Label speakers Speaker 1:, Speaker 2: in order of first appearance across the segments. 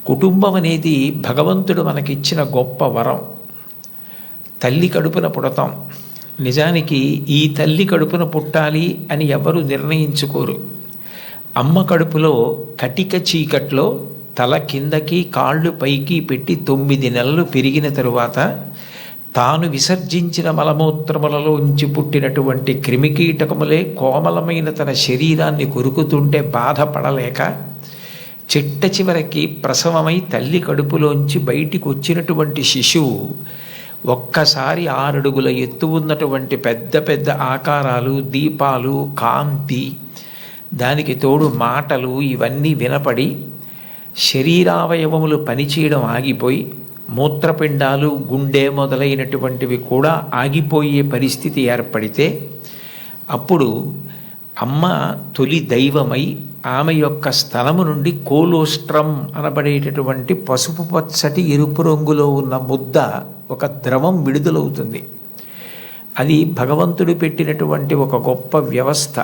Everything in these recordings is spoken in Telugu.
Speaker 1: కుటుంబం అనేది భగవంతుడు మనకిచ్చిన గొప్ప వరం. తల్లి కడుపున పుడతాం. నిజానికి ఈ తల్లి కడుపున పుట్టాలి అని ఎవరు నిర్ణయించుకోరు. అమ్మ కడుపులో కటిక చీకట్లో తల కిందకి కాళ్ళు పైకి పెట్టి 9 నెలలు పెరిగిన తరువాత తాను విసర్జించిన మలమూత్రములలోంచి పుట్టినటువంటి క్రిమికీటకములే కోమలమైన తన శరీరాన్ని కొరుకుతుంటే బాధపడలేక చిట్ట చివరికి ప్రసవమై తల్లి కడుపులోంచి బయటికి వచ్చినటువంటి శిశువు ఒక్కసారి 6 అడుగుల ఎత్తు ఉన్నటువంటి పెద్ద పెద్ద ఆకారాలు, దీపాలు, కాంతి, దానికి తోడు మాటలు ఇవన్నీ వినపడి శరీరావయవములు పనిచేయడం ఆగిపోయి మూత్రపిండాలు, గుండె మొదలైనటువంటివి కూడా ఆగిపోయే పరిస్థితి ఏర్పడితే అప్పుడు అమ్మ తొలి దైవమై ఆమె యొక్క స్థలము నుండి కోలోస్ట్రం అనబడేటటువంటి పసుపు పచ్చటి ఎరుపు రంగులో ఉన్న ముద్ద, ఒక ద్రవం విడుదలవుతుంది. అది భగవంతుడు పెట్టినటువంటి ఒక గొప్ప వ్యవస్థ.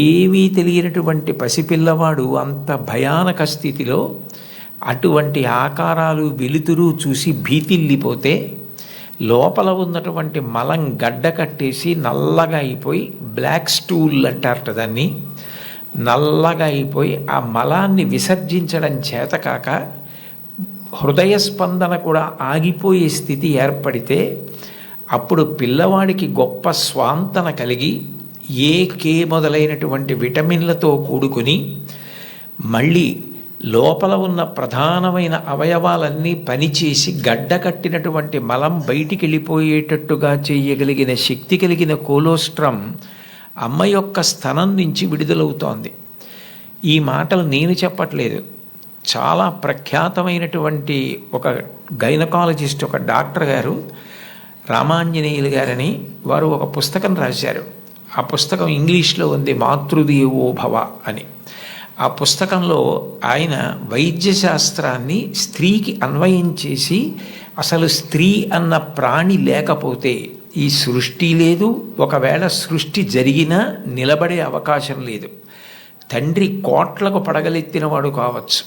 Speaker 1: ఏమీ తెలియనటువంటి పసిపిల్లవాడు అంత భయానక స్థితిలో అటువంటి ఆకారాలు, వెలుతురు చూసి భీతిల్లిపోతే లోపల ఉన్నటువంటి మలం గడ్డ కట్టేసి నల్లగా అయిపోయి, బ్లాక్ స్టూల్ అంటారట దాన్ని, నల్లగా అయిపోయి ఆ మలాన్ని విసర్జించడం చేతకాక హృదయ స్పందన కూడా ఆగిపోయే స్థితి ఏర్పడితే అప్పుడు పిల్లవాడికి గొప్ప స్వాంతన కలిగి కే మొదలైనటువంటి విటమిన్లతో కూడుకుని మళ్ళీ లోపల ఉన్న ప్రధానమైన అవయవాలన్నీ పనిచేసి గడ్డ కట్టినటువంటి మలం బయటికి వెళ్ళిపోయేటట్టుగా చేయగలిగిన శక్తి కలిగిన కోలోస్ట్రం అమ్మ యొక్క స్థనం నుంచి విడుదలవుతోంది. ఈ మాటలు నేను చెప్పట్లేదు. చాలా ప్రఖ్యాతమైనటువంటి ఒక గైనకాలజిస్ట్, ఒక డాక్టర్ గారు, రామాంజనేయులు గారని, వారు ఒక పుస్తకం రాశారు. ఆ పుస్తకం ఇంగ్లీష్లో ఉంది, మాతృదేవో భవ అని. ఆ పుస్తకంలో ఆయన వైద్యశాస్త్రాన్ని స్త్రీకి అన్వయం చేసి అసలు స్త్రీ అన్న ప్రాణి లేకపోతే ఈ సృష్టి లేదు, ఒకవేళ సృష్టి జరిగినా నిలబడే అవకాశం లేదు. తండ్రి కోట్లకు పడగలెత్తినవాడు కావచ్చు,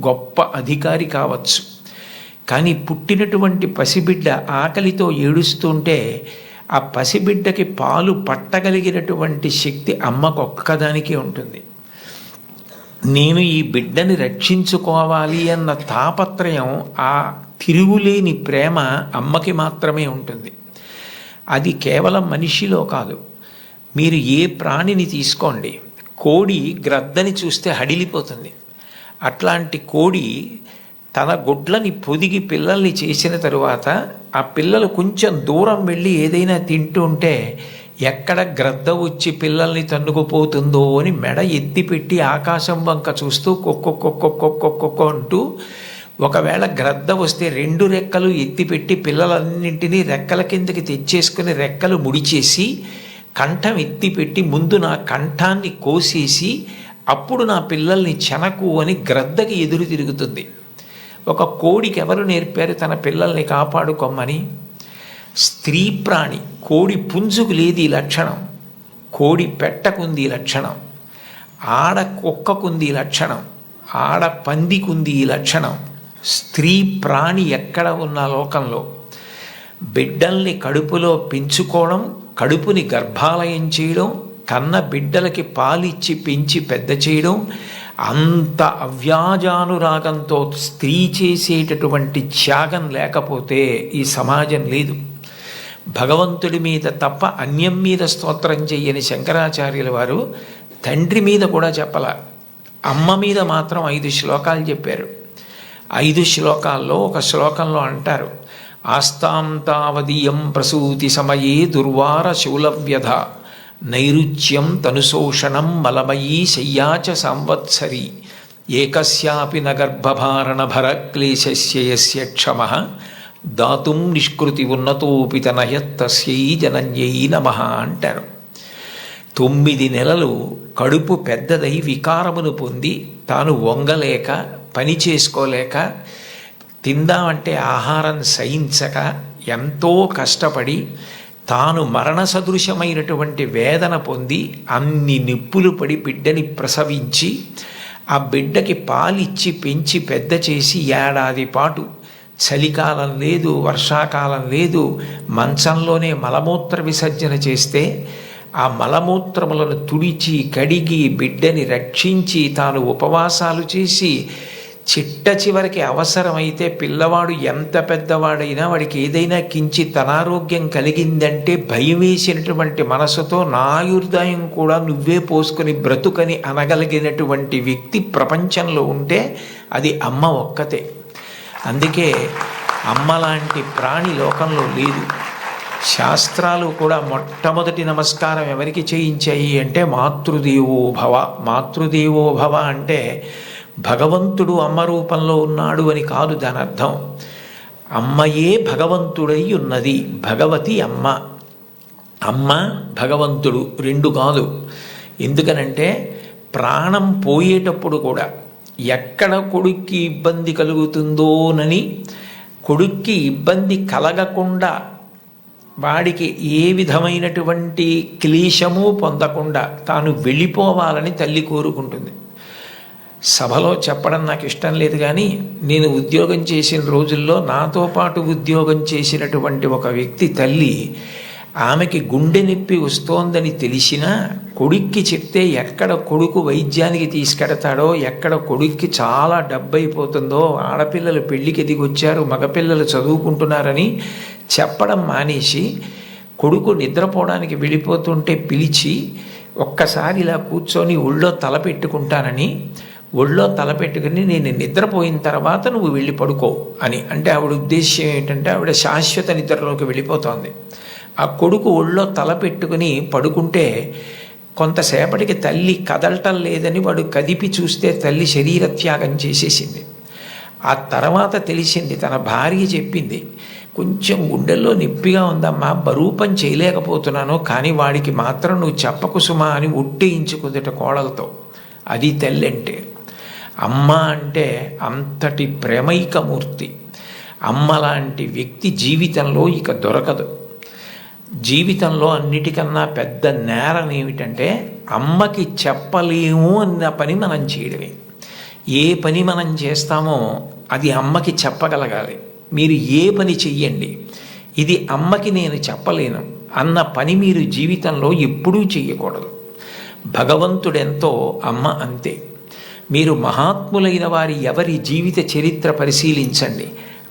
Speaker 1: గొప్ప అధికారి కావచ్చు, కానీ పుట్టినటువంటి పసిబిడ్డ ఆకలితో ఏడుస్తుంటే ఆ పసిబిడ్డకి పాలు పట్టగలిగినటువంటి శక్తి అమ్మకొక్కదానికే ఉంటుంది. నేను ఈ బిడ్డని రక్షించుకోవాలి అన్న తాపత్రయం, ఆ తిరుగులేని ప్రేమ అమ్మకి మాత్రమే ఉంటుంది. అది కేవలం మనిషిలో కాదు. మీరు ఏ ప్రాణిని తీసుకోండి, కోడి గ్రద్దని చూస్తే హడిలిపోతుంది. అట్లాంటి కోడి తన గుడ్లని పొదిగి పిల్లల్ని చేసిన తరువాత ఆ పిల్లలు కొంచెం దూరం వెళ్ళి ఏదైనా తింటూ ఉంటే ఎక్కడ గ్రద్ద వచ్చి పిల్లల్ని తన్నుకుపోతుందో అని మెడ ఎత్తిపెట్టి ఆకాశం వంక చూస్తూ కొక్కొక్కొక్కొక్కొక్కొక్కొ అంటూ, ఒకవేళ గ్రద్ద వస్తే 2 రెక్కలు ఎత్తిపెట్టి పిల్లలన్నింటినీ రెక్కల కిందకి తెచ్చేసుకుని రెక్కలు ముడిచేసి కంఠం ఎత్తిపెట్టి ముందు నా కంఠాన్ని కోసేసి అప్పుడు నా పిల్లల్ని చెనకు అని గ్రద్దకి ఎదురు తిరుగుతుంది. ఒక కోడికి ఎవరు నేర్పారు తన పిల్లల్ని కాపాడుకోమని? స్త్రీ ప్రాణి. కోడి పుంజుకు లేదు ఈ లక్షణం, కోడి పెట్టకుంది ఈ లక్షణం, ఆడ కుక్కకుంది ఈ లక్షణం, ఆడ పందికుంది ఈ లక్షణం. స్త్రీ ప్రాణి ఎక్కడ ఉన్న లోకంలో బిడ్డల్ని కడుపులో పెంచుకోవడం, కడుపుని గర్భాలయం చేయడం, కన్న బిడ్డలకి పాలిచ్చి పెంచి పెద్ద చేయడం, అంత అవ్యాజానురాగంతో స్త్రీ చేసేటటువంటి త్యాగం లేకపోతే ఈ సమాజం లేదు. భగవంతుడి మీద తప్ప అన్యం మీద స్తోత్రం చెయ్యని శంకరాచార్యుల వారు తండ్రి మీద కూడా చెప్పల, అమ్మ మీద మాత్రం 5 శ్లోకాలు చెప్పారు. 5 శ్లోకాల్లో ఒక శ్లోకంలో అంటారు, ఆస్తాం తావదీయం ప్రసూతి సమయే దుర్వార శూలవ్యధ నైరుచ్యం తనుశోషణం మలమయీ శయ్యాచ సంవత్సరి ఏకస్యాపి నగర్భభారణ భర క్లేశస్య యస్య క్షమః దాతుం నిష్కృతి ఉన్నతోపి తనయత్తస్యై జనన్యై నమః అంటారు. 9 నెలలు కడుపు పెద్దదై వికారమును పొంది తాను వంగలేక, పని చేసుకోలేక, తిందామంటే ఆహారం సహించక ఎంతో కష్టపడి తాను మరణ సదృశమైనటువంటి వేదన పొంది అన్ని నిప్పులు పడి బిడ్డని ప్రసవించి ఆ బిడ్డకి పాలిచ్చి పెంచి పెద్ద చేసి ఏడాది పాటు చలికాలం లేదు, వర్షాకాలం లేదు, మంచంలోనే మలమూత్ర విసర్జన చేస్తే ఆ మలమూత్రములను తుడిచి కడిగి బిడ్డని రక్షించి తాను ఉపవాసాలు చేసి చిట్ట చివరికి అవసరమైతే పిల్లవాడు ఎంత పెద్దవాడైనా వాడికి ఏదైనా కించిత్ అనారోగ్యం కలిగిందంటే భయం వేసినటువంటి మనసుతో నా ఆయుర్దాయం కూడా నువ్వే పోసుకొని బ్రతుకని అనగలిగినటువంటి వ్యక్తి ప్రపంచంలో ఉంటే అది అమ్మ ఒక్కతే. అందుకే అమ్మ లాంటి ప్రాణి లోకంలో లేదు. శాస్త్రాలు కూడా మొట్టమొదటి నమస్కారం ఎవరికి చేయించాయి అంటే మాతృదేవో భవ. మాతృదేవో భవ అంటే భగవంతుడు అమ్మ రూపంలో ఉన్నాడు అని కాదు దాని అర్థం. అమ్మయే భగవంతుడై ఉన్నది. భగవతి అమ్మ, అమ్మ భగవంతుడు రెండు కాదు. ఎందుకనంటే ప్రాణం పోయేటప్పుడు కూడా ఎక్కడ కొడుక్కి ఇబ్బంది కలుగుతుందోనని కొడుక్కి ఇబ్బంది కలగకుండా వాడికి ఏ విధమైనటువంటి క్లేశము పొందకుండా తాను వెళ్ళిపోవాలని తల్లి కోరుకుంటుంది. సభలో చెప్పడం నాకు ఇష్టం లేదు, కానీ నేను ఉద్యోగం చేసిన రోజుల్లో నాతో పాటు ఉద్యోగం చేసినటువంటి ఒక వ్యక్తి తల్లి, ఆమెకి గుండె నొప్పి వస్తోందని తెలిసినా కొడుక్కి చెప్తే ఎక్కడ కొడుకు వైద్యానికి తీసుకెడతాడో, ఎక్కడ కొడుక్కి చాలా డబ్బు అయిపోతుందో, ఆడపిల్లలు పెళ్ళికి ఎదిగొచ్చారు, మగపిల్లలు చదువుకుంటున్నారని చెప్పడం మానేసి కొడుకు నిద్రపోవడానికి వెళ్ళిపోతుంటే పిలిచి ఒక్కసారి ఇలా కూర్చొని ఒళ్ళో తల పెట్టుకుంటానని, ఒళ్ళో తలపెట్టుకుని నేను నిద్రపోయిన తర్వాత నువ్వు వెళ్ళి పడుకో అని అంటే ఆవిడ ఉద్దేశ్యం ఏంటంటే ఆవిడ శాశ్వత నిద్రలోకి వెళ్ళిపోతోంది. ఆ కొడుకు ఒళ్ళో తలపెట్టుకుని పడుకుంటే కొంతసేపటికి తల్లి కదలటం లేదని వాడు కదిపి చూస్తే తల్లి శరీర త్యాగం చేసేసింది. ఆ తర్వాత తెలిసింది, తన భార్య చెప్పింది, కొంచెం గుండెల్లో నొప్పిగా ఉందమ్మా, బరువు పని చేయలేకపోతున్నాను, కానీ వాడికి మాత్రం నువ్వు చెప్పకు సుమా అని ఒట్టేయించుకుందట కోడలతో. అది తల్లి అంటే. అమ్మ అంటే అంతటి ప్రేమైకమూర్తి. అమ్మ లాంటి వ్యక్తి జీవితంలో ఇక దొరకదు. జీవితంలో అన్నిటికన్నా పెద్ద నేరం ఏమిటంటే అమ్మకి చెప్పలేము అన్న పని మనం చేయడమే. ఏ పని మనం చేస్తామో అది అమ్మకి చెప్పగలగాలి. మీరు ఏ పని చెయ్యండి, ఇది అమ్మకి నేను చెప్పలేను అన్న పని మీరు జీవితంలో ఎప్పుడూ చెయ్యకూడదు. భగవంతుడెంతో అమ్మ అంతే. మీరు మహాత్ములైన వారి ఎవరి జీవిత చరిత్ర పరిశీలించండి.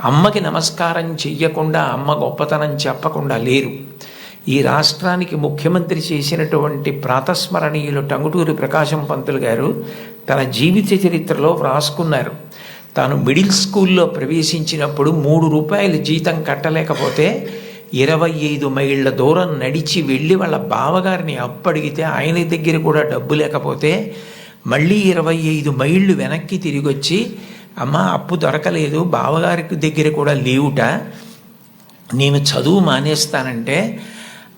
Speaker 1: అమ్మకి నమస్కారం చెయ్యకుండా, అమ్మ గొప్పతనం చెప్పకుండా లేరు. ఈ రాష్ట్రానికి ముఖ్యమంత్రి చేసినటువంటి ప్రాతస్మరణీయులు టంగుటూరి ప్రకాశం పంతులు గారు తన జీవిత చరిత్రలో వ్రాసుకున్నారు. తాను మిడిల్ స్కూల్లో ప్రవేశించినప్పుడు 3 రూపాయలు జీతం కట్టలేకపోతే 25 మైళ్ళ దూరం నడిచి వెళ్ళి వాళ్ళ బావగారిని అప్పడిగితే ఆయన దగ్గర కూడా డబ్బు లేకపోతే మళ్ళీ 25 మైళ్ళు వెనక్కి తిరిగి వచ్చి, అమ్మ అప్పు దొరకలేదు, బావగారికి దగ్గర కూడా లేవుట, నేను చదువు మానేస్తానంటే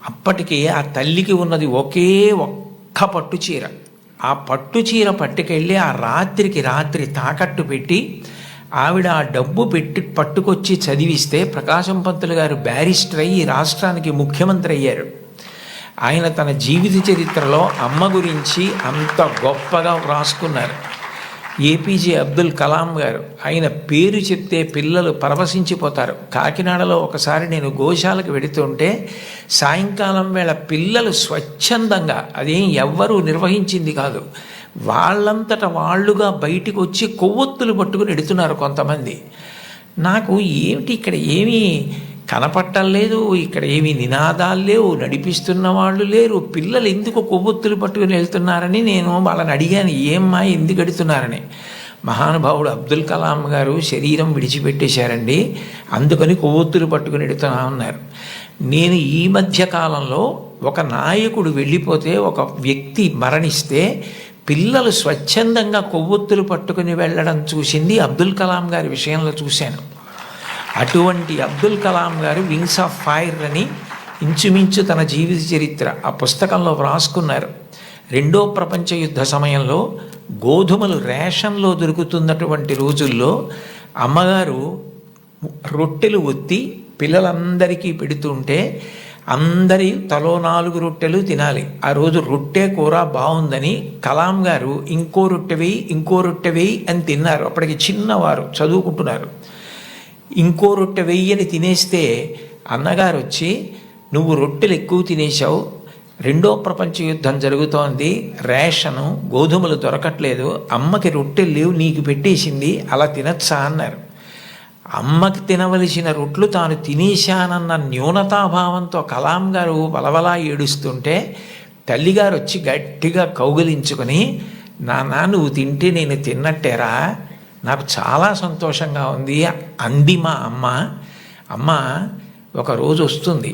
Speaker 1: అప్పటికి ఆ తల్లికి ఉన్నది ఒకే ఒక్క పట్టు చీర. ఆ పట్టు చీర పట్టుకెళ్ళి ఆ రాత్రికి రాత్రి తాకట్టు పెట్టి ఆవిడ ఆ డబ్బు పట్టుకొచ్చి చదివిస్తే ప్రకాశం పంతులు గారు బ్యారిస్టర్ అయ్యి రాష్ట్రానికి ముఖ్యమంత్రి అయ్యారు. ఆయన తన జీవిత చరిత్రలో అమ్మ గురించి అంత గొప్పగా వ్రాసుకున్నారు. ఏపీజే అబ్దుల్ కలాం గారు, ఆయన పేరు చెప్తే పిల్లలు పరవశించిపోతారు. కాకినాడలో ఒకసారి నేను గోశాలకు వెడుతుంటే సాయంకాలం వేళ పిల్లలు స్వచ్ఛందంగా, అదేం ఎవ్వరూ నిర్వహించింది కాదు, వాళ్ళంతట వాళ్ళుగా బయటికి వచ్చి కొవ్వొత్తులు పట్టుకుని ఎడుతున్నారు కొంతమంది. నాకు ఏమిటి ఇక్కడ ఏమీ కనపట్టలేదు, ఇక్కడ ఏమీ నినాదాలు లేవు, నడిపిస్తున్న వాళ్ళు లేరు, పిల్లలు ఎందుకు కొవ్వొత్తులు పట్టుకుని వెళ్తున్నారని నేను వాళ్ళని అడిగాను, ఏమ్మా ఎందుకు ఎడుతున్నారని. మహానుభావుడు అబ్దుల్ కలాం గారు శరీరం విడిచిపెట్టేశారండి, అందుకని కొవ్వొత్తులు పట్టుకుని ఎడుతున్నా ఉన్నారు. నేను ఈ మధ్య కాలంలో ఒక నాయకుడు వెళ్ళిపోతే, ఒక వ్యక్తి మరణిస్తే పిల్లలు స్వచ్ఛందంగా కొవ్వొత్తులు పట్టుకుని వెళ్ళడం చూసింది అబ్దుల్ కలాం గారి విషయంలో చూశాను. అటువంటి అబ్దుల్ కలాం గారు వింగ్స్ ఆఫ్ ఫైర్ అని ఇంచుమించు తన జీవిత చరిత్ర ఆ పుస్తకంలో వ్రాసుకున్నారు. 2వ ప్రపంచ యుద్ధ సమయంలో గోధుమలు రేషన్లో దొరుకుతున్నటువంటి రోజుల్లో అమ్మగారు రొట్టెలు ఒత్తి పిల్లలందరికీ పెడుతుంటే అందరి తలో 4 రొట్టెలు తినాలి. ఆ రోజు రొట్టె కూర బాగుందని కలాం గారు ఇంకో రొట్టె వేయి, ఇంకో రొట్టె వేయి అని తిన్నారు. అప్పటికి చిన్నవారు, చదువుకుంటున్నారు. ఇంకో రొట్టె వెయ్యి అని తినేస్తే అన్నగారు వచ్చి, నువ్వు రొట్టెలు ఎక్కువ తినేశావు, రెండో ప్రపంచ యుద్ధం జరుగుతోంది, రేషను గోధుమలు దొరకట్లేదు, అమ్మకి రొట్టెలు లేవు, నీకు పెట్టేసింది, అలా తినచ్చా అన్నారు. అమ్మకి తినవలసిన రొట్లు తాను తినేశానన్న న్యూనతాభావంతో కలాం గారు వలవలా ఏడుస్తుంటే తల్లిగారు వచ్చి గట్టిగా కౌగిలించుకొని, నాన్న నువ్వు తింటే నేను తిన్నట్టేరా, నాకు చాలా సంతోషంగా ఉంది అంది మా అమ్మ. అమ్మ ఒకరోజు వస్తుంది,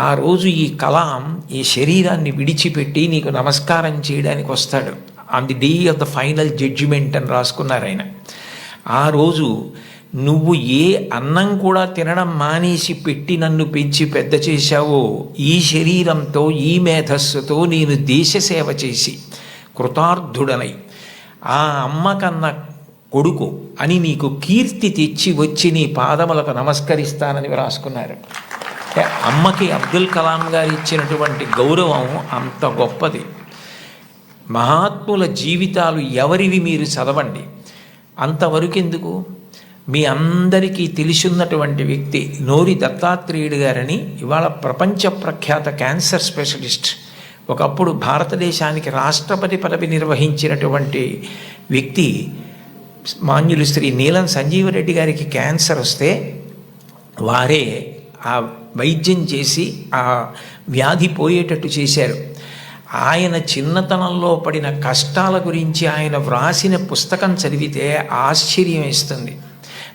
Speaker 1: ఆ రోజు ఈ కలాం ఈ శరీరాన్ని విడిచిపెట్టి నీకు నమస్కారం చేయడానికి వస్తాడు. On the day of the final judgement అని రాసుకున్నారు ఆయన. ఆ రోజు నువ్వు ఏ అన్నం కూడా తినడం మానేసి పెట్టి నన్ను పెంచి పెద్ద చేశావో, ఈ శరీరంతో ఈ మేధస్సుతో నేను దేశ సేవ చేసి కృతార్థుడనై ఆ అమ్మ కన్న కొడుకు అని నీకు కీర్తి తెచ్చి వచ్చి నీ పాదములకు నమస్కరిస్తానని రాసుకున్నారు. అంటే అమ్మకి అబ్దుల్ కలాం గారు ఇచ్చినటువంటి గౌరవం అంత గొప్పది. మహాత్ముల జీవితాలు ఎవరివి మీరు చదవండి. అంతవరకు ఎందుకు, మీ అందరికీ తెలిసిన్నటువంటి వ్యక్తి నోరి దత్తాత్రేయుడు గారని, ఇవాళ ప్రపంచ ప్రఖ్యాత క్యాన్సర్ స్పెషలిస్ట్, ఒకప్పుడు భారతదేశానికి రాష్ట్రపతి పదవి నిర్వహించినటువంటి వ్యక్తి. మాన్యులు శ్రీ నీలం సంజీవరెడ్డి గారికి క్యాన్సర్ వస్తే వారే ఆ వైద్యం చేసి ఆ వ్యాధి పోయేటట్టు చేశారు. ఆయన చిన్నతనంలో పడిన కష్టాల గురించి ఆయన వ్రాసిన పుస్తకం చదివితే ఆశ్చర్యం వేస్తుంది.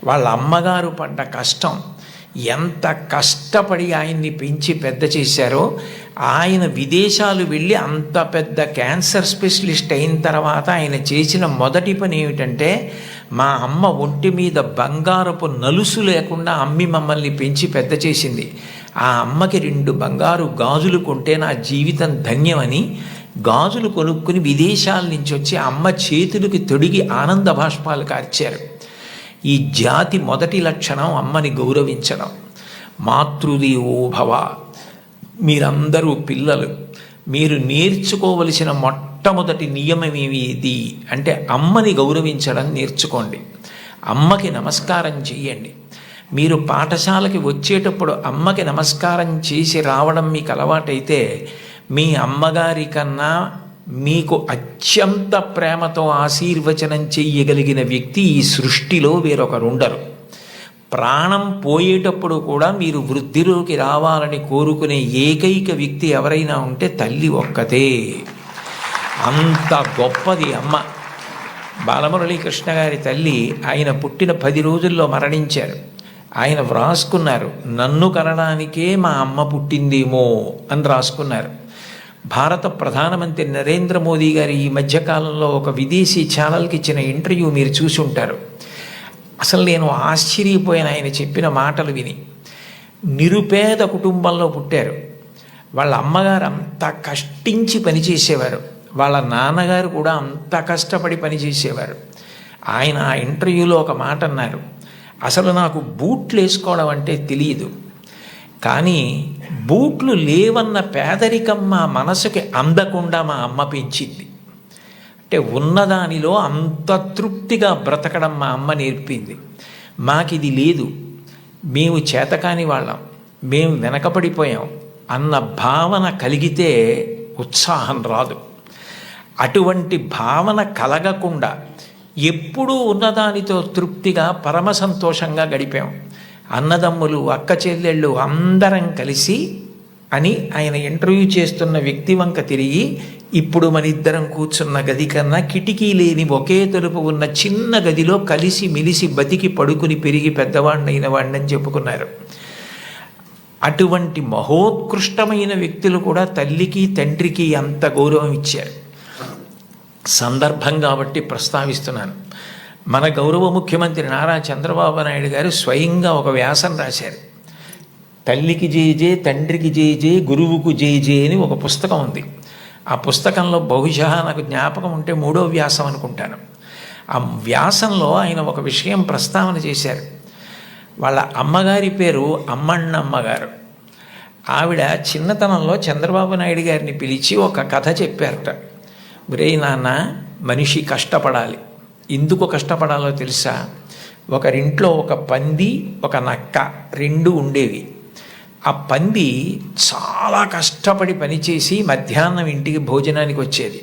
Speaker 1: వాళ్ళ అమ్మగారు పడ్డ కష్టం, ఎంత కష్టపడి ఆయన్ని పెంచి పెద్ద చేశారో. ఆయన విదేశాలు వెళ్ళి అంత పెద్ద క్యాన్సర్ స్పెషలిస్ట్ అయిన తర్వాత ఆయన చేసిన మొదటి పని ఏమిటంటే, మా అమ్మ ఒంటి మీద బంగారపు నలుసు లేకుండా అమ్మి మమ్మల్ని పెంచి పెద్ద చేసింది, ఆ అమ్మకి 2 బంగారు గాజులు కొంటే నా జీవితం ధన్యమని గాజులు కొనుక్కుని విదేశాల నుంచి వచ్చి అమ్మ చేతులకి తొడిగి ఆనంద బాష్పాలు కార్చారు. ఈ జాతి మొదటి లక్షణం అమ్మని గౌరవించడం. మాతృదేవో భవ. మీరందరూ పిల్లలు, మీరు నేర్చుకోవలసిన మొట్టమొదటి నియమం ఏది అంటే అమ్మని గౌరవించడం నేర్చుకోండి. అమ్మకి నమస్కారం చెయ్యండి. మీరు పాఠశాలకి వచ్చేటప్పుడు అమ్మకి నమస్కారం చేసి రావడం మీకు అలవాటైతే, మీ అమ్మగారి కన్నా మీకు అత్యంత ప్రేమతో ఆశీర్వచనం చెయ్యగలిగిన వ్యక్తి ఈ సృష్టిలో వేరొకరుండరు. ప్రాణం పోయేటప్పుడు కూడా మీరు వృద్ధిలోకి రావాలని కోరుకునే ఏకైక వ్యక్తి ఎవరైనా ఉంటే తల్లి ఒక్కతే. అంత గొప్పది అమ్మ. బాలమురళీకృష్ణ గారి తల్లి ఆయన పుట్టిన 10 రోజుల్లో మరణించారు. ఆయన వ్రాసుకున్నారు, నన్ను కనడానికే మా అమ్మ పుట్టిందేమో అని రాసుకున్నారు. భారత ప్రధానమంత్రి నరేంద్ర మోదీ గారు ఈ మధ్యకాలంలో ఒక విదేశీ ఛానల్కి ఇచ్చిన ఇంటర్వ్యూ మీరు చూసి ఉంటారు. అసలు నేను ఆశ్చర్యపోయిన ఆయన చెప్పిన మాటలు విని. నిరుపేద కుటుంబంలో పుట్టారు. వాళ్ళ అమ్మగారు అంత కష్టించి పనిచేసేవారు, వాళ్ళ నాన్నగారు కూడా అంత కష్టపడి పనిచేసేవారు. ఆయన ఆ ఇంటర్వ్యూలో ఒక మాట అన్నారు, అసలు నాకు బూట్లు వేసుకోవడం అంటే తెలియదు, కానీ బూట్లు లేవన్న పేదరికం మా మనసుకి అందకుండా మా అమ్మ పెంచింది. అంటే ఉన్నదానిలో అంత తృప్తిగా బ్రతకడం మా అమ్మ నేర్పింది. మాకిది లేదు, మేము చేతకాని వాళ్ళం, మేము వెనకపడిపోయాం అన్న భావన కలిగితే ఉత్సాహం రాదు. అటువంటి భావన కలగకుండా ఎప్పుడూ ఉన్నదానితో తృప్తిగా పరమ సంతోషంగా గడిపాం. అన్నదమ్ములు, అక్క చెల్లెళ్ళు అందరం కలిసి అని ఆయన ఇంటర్వ్యూ చేస్తున్న వ్యక్తి వంక తిరిగి, ఇప్పుడు మన ఇద్దరం కూర్చున్న గది కన్నా కిటికీ లేని ఒకే తలుపు ఉన్న చిన్న గదిలో కలిసి మిలిసి బతికి పడుకుని పెరిగి పెద్దవాడినైన వాడిని చెప్పుకున్నారు. అటువంటి మహోత్కృష్టమైన వ్యక్తులు కూడా తల్లికి తండ్రికి అంత గౌరవం ఇచ్చారు. సందర్భం కాబట్టి ప్రస్తావిస్తున్నాను. మన గౌరవ ముఖ్యమంత్రి నారా చంద్రబాబు నాయుడు గారు స్వయంగా ఒక వ్యాసం రాశారు. తల్లికి జేజే, తండ్రికి జేజే, గురువుకు జేజే అని ఒక పుస్తకం ఉంది. ఆ పుస్తకంలో బహుశా నాకు జ్ఞాపకం ఉంటే 3వ వ్యాసం అనుకుంటాను. ఆ వ్యాసంలో ఆయన ఒక విషయం ప్రస్తావన చేశారు. వాళ్ళ అమ్మగారి పేరు అమ్మన్నమ్మ గారు. ఆవిడ చిన్నతనంలో చంద్రబాబు నాయుడు గారిని పిలిచి ఒక కథ చెప్పారట. ఒరే నాన్న, మనిషి కష్టపడాలి. ఎందుకు కష్టపడాలో తెలుసా? ఒకరింట్లో ఒక పంది, ఒక నక్క రెండు ఉండేవి. ఆ పంది చాలా కష్టపడి పనిచేసి మధ్యాహ్నం ఇంటికి భోజనానికి వచ్చేది.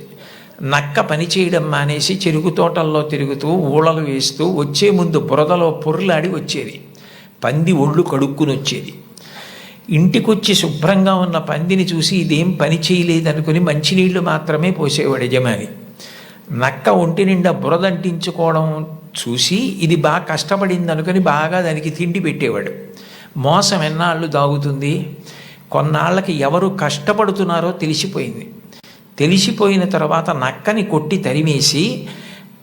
Speaker 1: నక్క పని చేయడం మానేసి చెరుకు తోటల్లో తిరుగుతూ ఊళలు వేస్తూ వచ్చే ముందు బురదలో పొర్లాడి వచ్చేది. పంది ఒళ్ళు కడుక్కుని వచ్చేది. ఇంటికొచ్చి శుభ్రంగా ఉన్న పందిని చూసి ఇదేం పని చేయలేదనుకుని మంచినీళ్లు మాత్రమే పోసేవాడు యజమాని. నక్క ఒంటి నిండా బురదంటించుకోవడం చూసి ఇది బాగా కష్టపడింది అనుకుని బాగా దానికి తిండి పెట్టేవాడు. మోసం ఎన్నాళ్ళు దాగుతుంది? కొన్నాళ్ళకి ఎవరు కష్టపడుతున్నారో తెలిసిపోయింది. తెలిసిపోయిన తర్వాత నక్కని కొట్టి తరిమేసి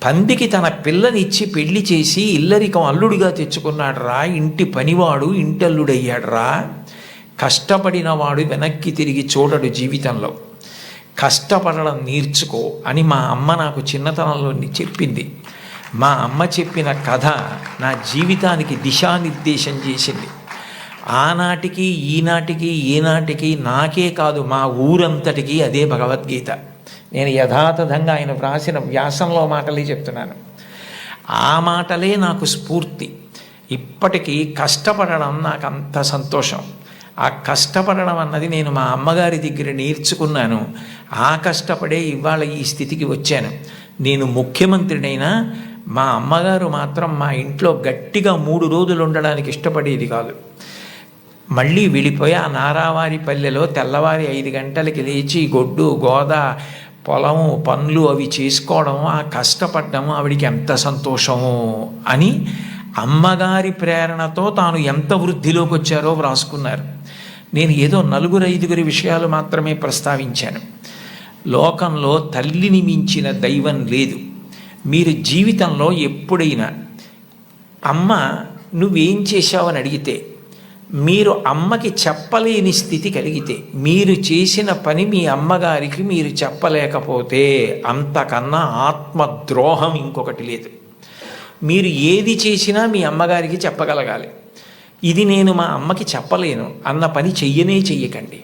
Speaker 1: పందికి తన పిల్లనిచ్చి పెళ్లి చేసి ఇల్లరికం అల్లుడిగా తెచ్చుకున్నాడు రా. ఇంటి పనివాడు ఇంటల్లుడయ్యాడు రా. కష్టపడినవాడు వెనక్కి తిరిగి చూడడు జీవితంలో. కష్టపడడం నేర్చుకో అని మా అమ్మ నాకు చిన్నతనంలో చెప్పింది. మా అమ్మ చెప్పిన కథ నా జీవితానికి దిశానిర్దేశం చేసింది. ఆనాటికి ఈనాటికి ఏనాటికి నాకే కాదు మా ఊరంతటికి అదే భగవద్గీత. నేను యథాతథంగా ఆయన వ్రాసిన వ్యాసంలో మాటలే చెప్తున్నాను. ఆ మాటలే నాకు స్ఫూర్తి. ఇప్పటికీ కష్టపడడం నాకు అంత సంతోషం. ఆ కష్టపడడం అన్నది నేను మా అమ్మగారి దగ్గర నేర్చుకున్నాను. ఆ కష్టపడే ఇవాళ ఈ స్థితికి వచ్చాను. నేను ముఖ్యమంత్రినైనా మా అమ్మగారు మాత్రం మా ఇంట్లో గట్టిగా 3 రోజులు ఉండడానికి ఇష్టపడేది కాదు. మళ్ళీ వెళ్ళిపోయి ఆ నారావారి పల్లెలో తెల్లవారి 5 గంటలకి లేచి గొడ్డు గోద పొలము పనులు అవి చేసుకోవడం, ఆ కష్టపడ్డము ఆవిడికి ఎంత సంతోషము అని అమ్మగారి ప్రేరణతో తాను ఎంత వృద్ధిలోకి వచ్చారో వ్రాసుకున్నారు. నేను ఏదో 4-5 విషయాలు మాత్రమే ప్రస్తావించాను. లోకంలో తల్లిని మించిన దైవం లేదు. మీరు జీవితంలో ఎప్పుడైనా అమ్మ నువ్వేం చేశావని అడిగితే, మీరు అమ్మకి చెప్పలేని స్థితి కలిగితే, మీరు చేసిన పని మీ అమ్మగారికి మీరు చెప్పలేకపోతే అంతకన్నా ఆత్మద్రోహం ఇంకొకటి లేదు. మీరు ఏది చేసినా మీ అమ్మగారికి చెప్పగలగాలి. ఇది నేను మా అమ్మకి చెప్పలేను అన్న పని చెయ్యకండి.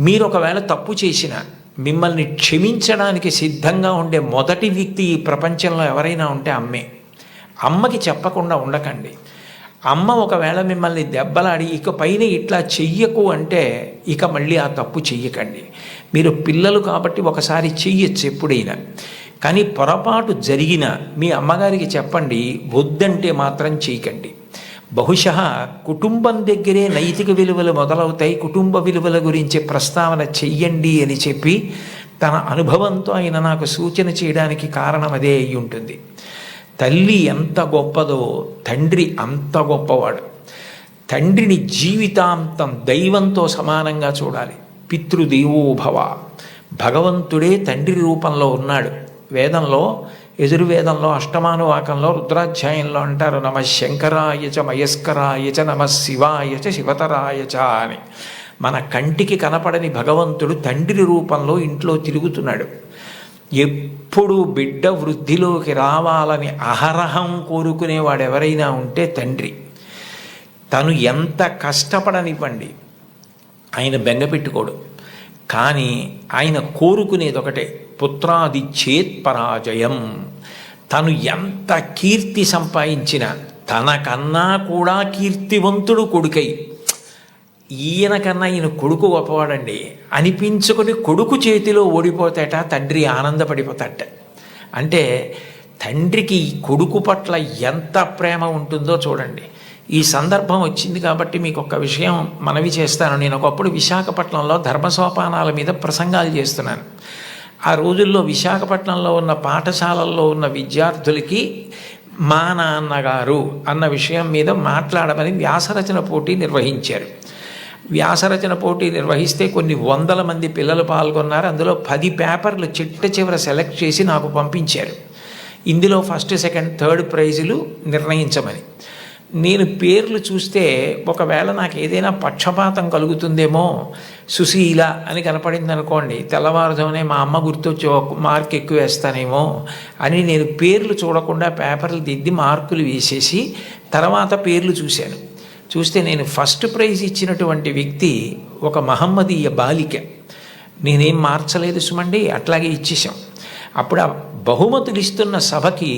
Speaker 1: మీరు ఒకవేళ తప్పు చేసినా మిమ్మల్ని క్షమించడానికి సిద్ధంగా ఉండే మొదటి వ్యక్తి ఈ ప్రపంచంలో ఎవరైనా ఉంటే అమ్మే. అమ్మకి చెప్పకుండా ఉండకండి. అమ్మ ఒకవేళ మిమ్మల్ని దెబ్బలాడి ఇక పైన ఇట్లా చెయ్యకు అంటే ఇక మళ్ళీ ఆ తప్పు చెయ్యకండి. మీరు పిల్లలు కాబట్టి ఒకసారి చెయ్యొచ్చు ఎప్పుడైనా, కానీ పొరపాటు జరిగినా మీ అమ్మగారికి చెప్పండి. వద్దంటే మాత్రం చేయకండి. బహుశः కుటుంబం దగ్గరే నైతిక విలువలు మొదలవుతాయి. కుటుంబ విలువల గురించి ప్రస్తావన చెయ్యండి అని చెప్పి తన అనుభవంతో ఆయన నాకు సూచన చేయడానికి కారణం అదే అయి ఉంటుంది. తల్లి ఎంత గొప్పదో తండ్రి అంత గొప్పవాడు. తండ్రిని జీవితాంతం దైవంతో సమానంగా చూడాలి. పితృదేవోభవ, భగవంతుడే తండ్రి రూపంలో ఉన్నాడు. వేదంలో యజుర్వేదంలో అష్టమానువాకంలో రుద్రాధ్యాయంలో అంటారు, నమ శంకరాయ చ మయస్కరాయ చ నమ శివాయ చ శివతరాయ చ అని. మన కంటికి కనపడని భగవంతుడు తండ్రి రూపంలో ఇంట్లో తిరుగుతున్నాడు. ఎప్పుడు బిడ్డ వృద్ధిలోకి రావాలని అహరహం కోరుకునేవాడు ఎవరైనా ఉంటే తండ్రి. తను ఎంత కష్టపడనివ్వండి, ఆయన బెంగపెట్టుకోడు. కానీ ఆయన కోరుకునేది ఒకటే, పుత్రాదిచ్చేత్ పరాజయం. తను ఎంత కీర్తి సంపాదించినా తనకన్నా కూడా కీర్తివంతుడు కొడుకై, ఈయనకన్నా ఈయన కొడుకు గొప్పవాడండి అనిపించుకొని కొడుకు చేతిలో ఓడిపోతాట తండ్రి ఆనందపడిపోతాట. అంటే తండ్రికి కొడుకు పట్ల ఎంత ప్రేమ ఉంటుందో చూడండి. ఈ సందర్భం వచ్చింది కాబట్టి మీకు ఒక విషయం మనవి చేస్తాను. నేను ఒకప్పుడు విశాఖపట్నంలో ధర్మసోపానాల మీద ప్రసంగాలు చేస్తున్నాను. ఆ రోజుల్లో విశాఖపట్నంలో ఉన్న పాఠశాలల్లో ఉన్న విద్యార్థులకి మా నాన్నగారు అన్న విషయం మీద మాట్లాడమని వ్యాసరచన పోటీ నిర్వహించారు. వ్యాసరచన పోటీ నిర్వహిస్తే కొన్ని 100 మంది పిల్లలు పాల్గొన్నారు. అందులో 10 పేపర్లు చిట్ట చివర సెలెక్ట్ చేసి నాకు పంపించారు. ఇందులో ఫస్ట్, సెకండ్, థర్డ్ ప్రైజులు నిర్ణయించమని. నేను పేర్లు చూస్తే ఒకవేళ నాకు ఏదైనా పక్షపాతం కలుగుతుందేమో, సుశీల అని కనపడింది అనుకోండి, తెల్లవారుజామునే మా అమ్మ గుర్తొచ్చి ఒక మార్క్ ఎక్కువ వేస్తానేమో అని నేను పేర్లు చూడకుండా పేపర్లు దిద్ది మార్కులు వేసేసి తర్వాత పేర్లు చూశాను. చూస్తే నేను ఫస్ట్ ప్రైజ్ ఇచ్చినటువంటి వ్యక్తి ఒక మహమ్మదీయ బాలిక. నేనేం మార్చలేదు సుమండి, అట్లాగే ఇచ్చేసాం. అప్పుడు ఆ బహుమతులు ఇస్తున్న సభకి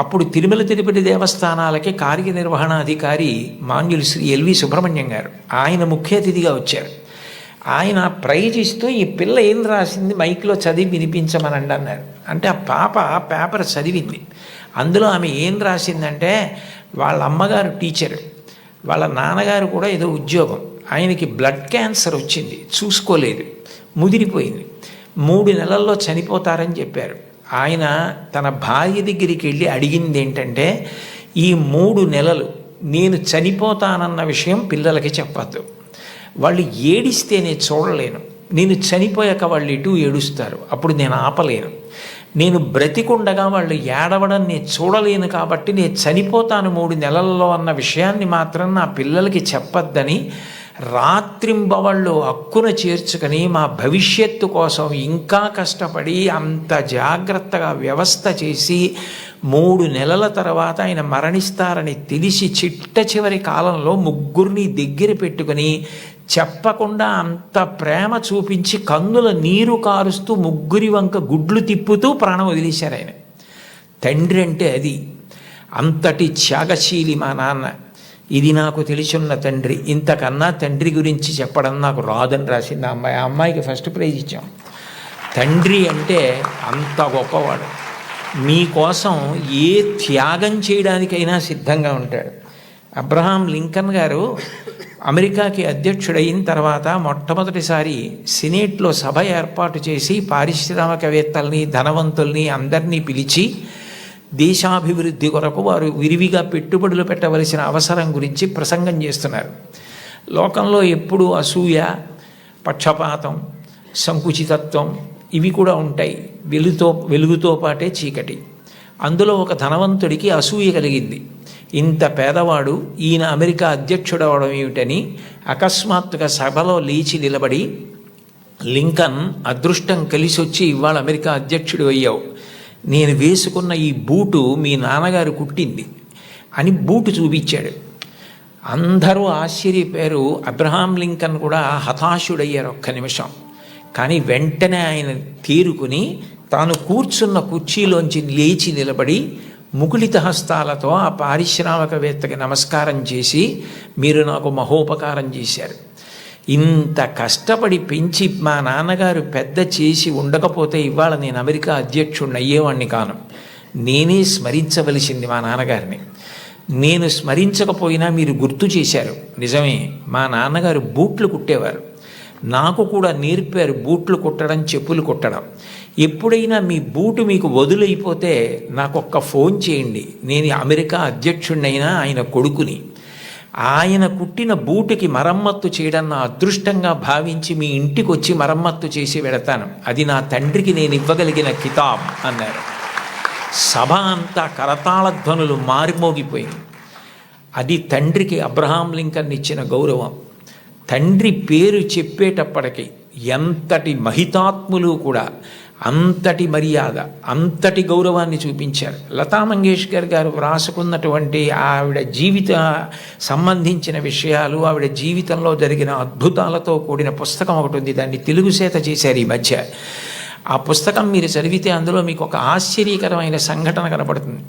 Speaker 1: అప్పుడు తిరుమల తిరుపతి దేవస్థానాలకి కార్యనిర్వహణాధికారి మాన్యులు శ్రీ ఎల్వి సుబ్రహ్మణ్యం గారు, ఆయన ముఖ్య అతిథిగా వచ్చారు. ఆయన ప్రైజ్ ఇస్తూ ఈ పిల్ల ఏం రాసింది మైక్లో చదివి వినిపించమనండి అన్నారు. అంటే ఆ పాప పేపర్ చదివింది. అందులో ఆమె ఏం రాసిందంటే, వాళ్ళ అమ్మగారు టీచరు, వాళ్ళ నాన్నగారు కూడా ఏదో ఉద్యోగం, ఆయనకి బ్లడ్ క్యాన్సర్ వచ్చింది, చూసుకోలేదు, ముదిరిపోయింది, 3 నెలల్లో చనిపోతారని చెప్పారు. ఆయన తన భార్య దగ్గరికి వెళ్ళి అడిగింది ఏంటంటే, ఈ 3 నెలలు నేను చనిపోతానన్న విషయం పిల్లలకి చెప్పద్దు, వాళ్ళు ఏడిస్తే నేను చూడలేను, నేను చనిపోయాక వాళ్ళు ఎటు ఏడుస్తారు, అప్పుడు నేను ఆపలేను, నేను బ్రతికుండగా వాళ్ళు ఏడవడం నేను చూడలేను, కాబట్టి నేను చనిపోతాను 3 నెలల్లో అన్న విషయాన్ని మాత్రం నా పిల్లలకి చెప్పద్దని రాత్రింబవళ్ళు హక్కున చేర్చుకొని మా భవిష్యత్తు కోసం ఇంకా కష్టపడి అంత జాగ్రత్తగా వ్యవస్థ చేసి 3 నెలల తర్వాత ఆయన మరణిస్తారని తెలిసి చిట్ట చివరి కాలంలో 3 దగ్గర పెట్టుకుని చెప్పకుండా అంత ప్రేమ చూపించి కన్నుల నీరు కారుస్తూ 3 వంక గుడ్లు తిప్పుతూ ప్రాణం వదిలేశారు ఆయన. తండ్రి అంటే అది, అంతటి త్యాగశీలి మా నాన్న. ఇది నాకు తెలిసున్న తండ్రి, ఇంతకన్నా తండ్రి గురించి చెప్పడం నాకు రాదని రాసింది ఆ అమ్మాయి. ఆ అమ్మాయికి ఫస్ట్ ప్రైజ్ ఇచ్చాం. తండ్రి అంటే అంత గొప్పవాడు, మీకోసం ఏ త్యాగం చేయడానికైనా సిద్ధంగా ఉంటాడు. అబ్రహాం లింకన్ గారు అమెరికాకి అధ్యక్షుడైన తర్వాత మొట్టమొదటిసారి సినేట్లో సభ ఏర్పాటు చేసి పారిశ్రామికవేత్తల్ని, ధనవంతుల్ని అందరినీ పిలిచి దేశాభివృద్ధి కొరకు వారు విరివిగా పెట్టుబడులు పెట్టవలసిన అవసరం గురించి ప్రసంగం చేస్తున్నారు. లోకంలో ఎప్పుడూ అసూయ, పక్షపాతం, సంకుచితత్వం ఇవి కూడా ఉంటాయి. వెలుగుతో పాటే చీకటి. అందులో ఒక ధనవంతుడికి అసూయ కలిగింది. ఇంత పేదవాడు ఈయన అమెరికా అధ్యక్షుడు అవడం ఏమిటని అకస్మాత్తుగా సభలో లేచి నిలబడి, లింకన్, అదృష్టం కలిసి వచ్చి ఇవాళ అమెరికా అధ్యక్షుడు అయ్యావు, నేను వేసుకున్న ఈ బూటు మీ నాన్నగారు కుట్టింది అని బూటు చూపించాడు. అందరూ ఆశ్చర్యపోయారు. అబ్రహాం లింకన్ కూడా హతాశుడయ్యారు ఒక్క నిమిషం. కానీ వెంటనే ఆయన తేరుకుని తాను కూర్చున్న కుర్చీలోంచి లేచి నిలబడి ముకుళిత హస్తాలతో ఆ పారిశ్రామికవేత్తకి నమస్కారం చేసి, మీరు నాకు మహోపకారం చేశారు, ఇంత కష్టపడి పెంచి మా నాన్నగారు పెద్ద చేసి ఉండకపోతే ఇవాళ నేను అమెరికా అధ్యక్షుడిని అయ్యేవాడిని కాను. నేనే స్మరించవలసింది మా నాన్నగారిని. నేను స్మరించకపోయినా మీరు గుర్తు చేశారు. నిజమే, మా నాన్నగారు బూట్లు కుట్టేవారు, నాకు కూడా నేర్పారు బూట్లు కుట్టడం, చెప్పులు కుట్టడం. ఎప్పుడైనా మీ బూటు మీకు వదులైపోతే నాకు ఒక్క ఫోన్ చేయండి, నేను అమెరికా అధ్యక్షుడినైనా ఆయన కొడుకుని. ఆయన కుట్టిన బూటుకి మరమ్మత్తు చేయడం నా అదృష్టంగా భావించి మీ ఇంటికి వచ్చి మరమ్మత్తు చేసి వెడతాను. అది నా తండ్రికి నేను ఇవ్వగలిగిన కితాబ్ అన్నారు. సభ అంతా కరతాళ ధ్వనులు మారిమోగిపోయింది. అది తండ్రికి అబ్రహాం లింకన్ ఇచ్చిన గౌరవం. తండ్రి పేరు చెప్పేటప్పటికి ఎంతటి మహితాత్ములు కూడా అంతటి మర్యాద, అంతటి గౌరవాన్ని చూపించారు. లతా మంగేష్కర్ గారు వ్రాసుకున్నటువంటి ఆవిడ జీవిత సంబంధించిన విషయాలు, ఆవిడ జీవితంలో జరిగిన అద్భుతాలతో కూడిన పుస్తకం ఒకటి ఉంది. దాన్ని తెలుగు చేత చేశారు ఈ మధ్య. ఆ పుస్తకం మీరు చదివితే అందులో మీకు ఒక ఆశ్చర్యకరమైన సంఘటన కనపడుతుంది.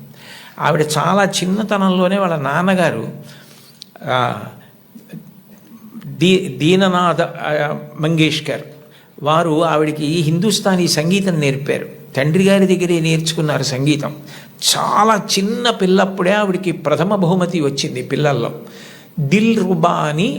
Speaker 1: ఆవిడ చాలా చిన్నతనంలోనే వాళ్ళ నాన్నగారు దీననాథ మంగేష్కర్ వారు ఆవిడికి హిందుస్థానీ సంగీతం నేర్పారు. తండ్రి గారి దగ్గరే నేర్చుకున్నారు సంగీతం. చాలా చిన్న పిల్లప్పుడే ఆవిడికి ప్రథమ బహుమతి వచ్చింది పిల్లల్లో. దిల్ రుబా అని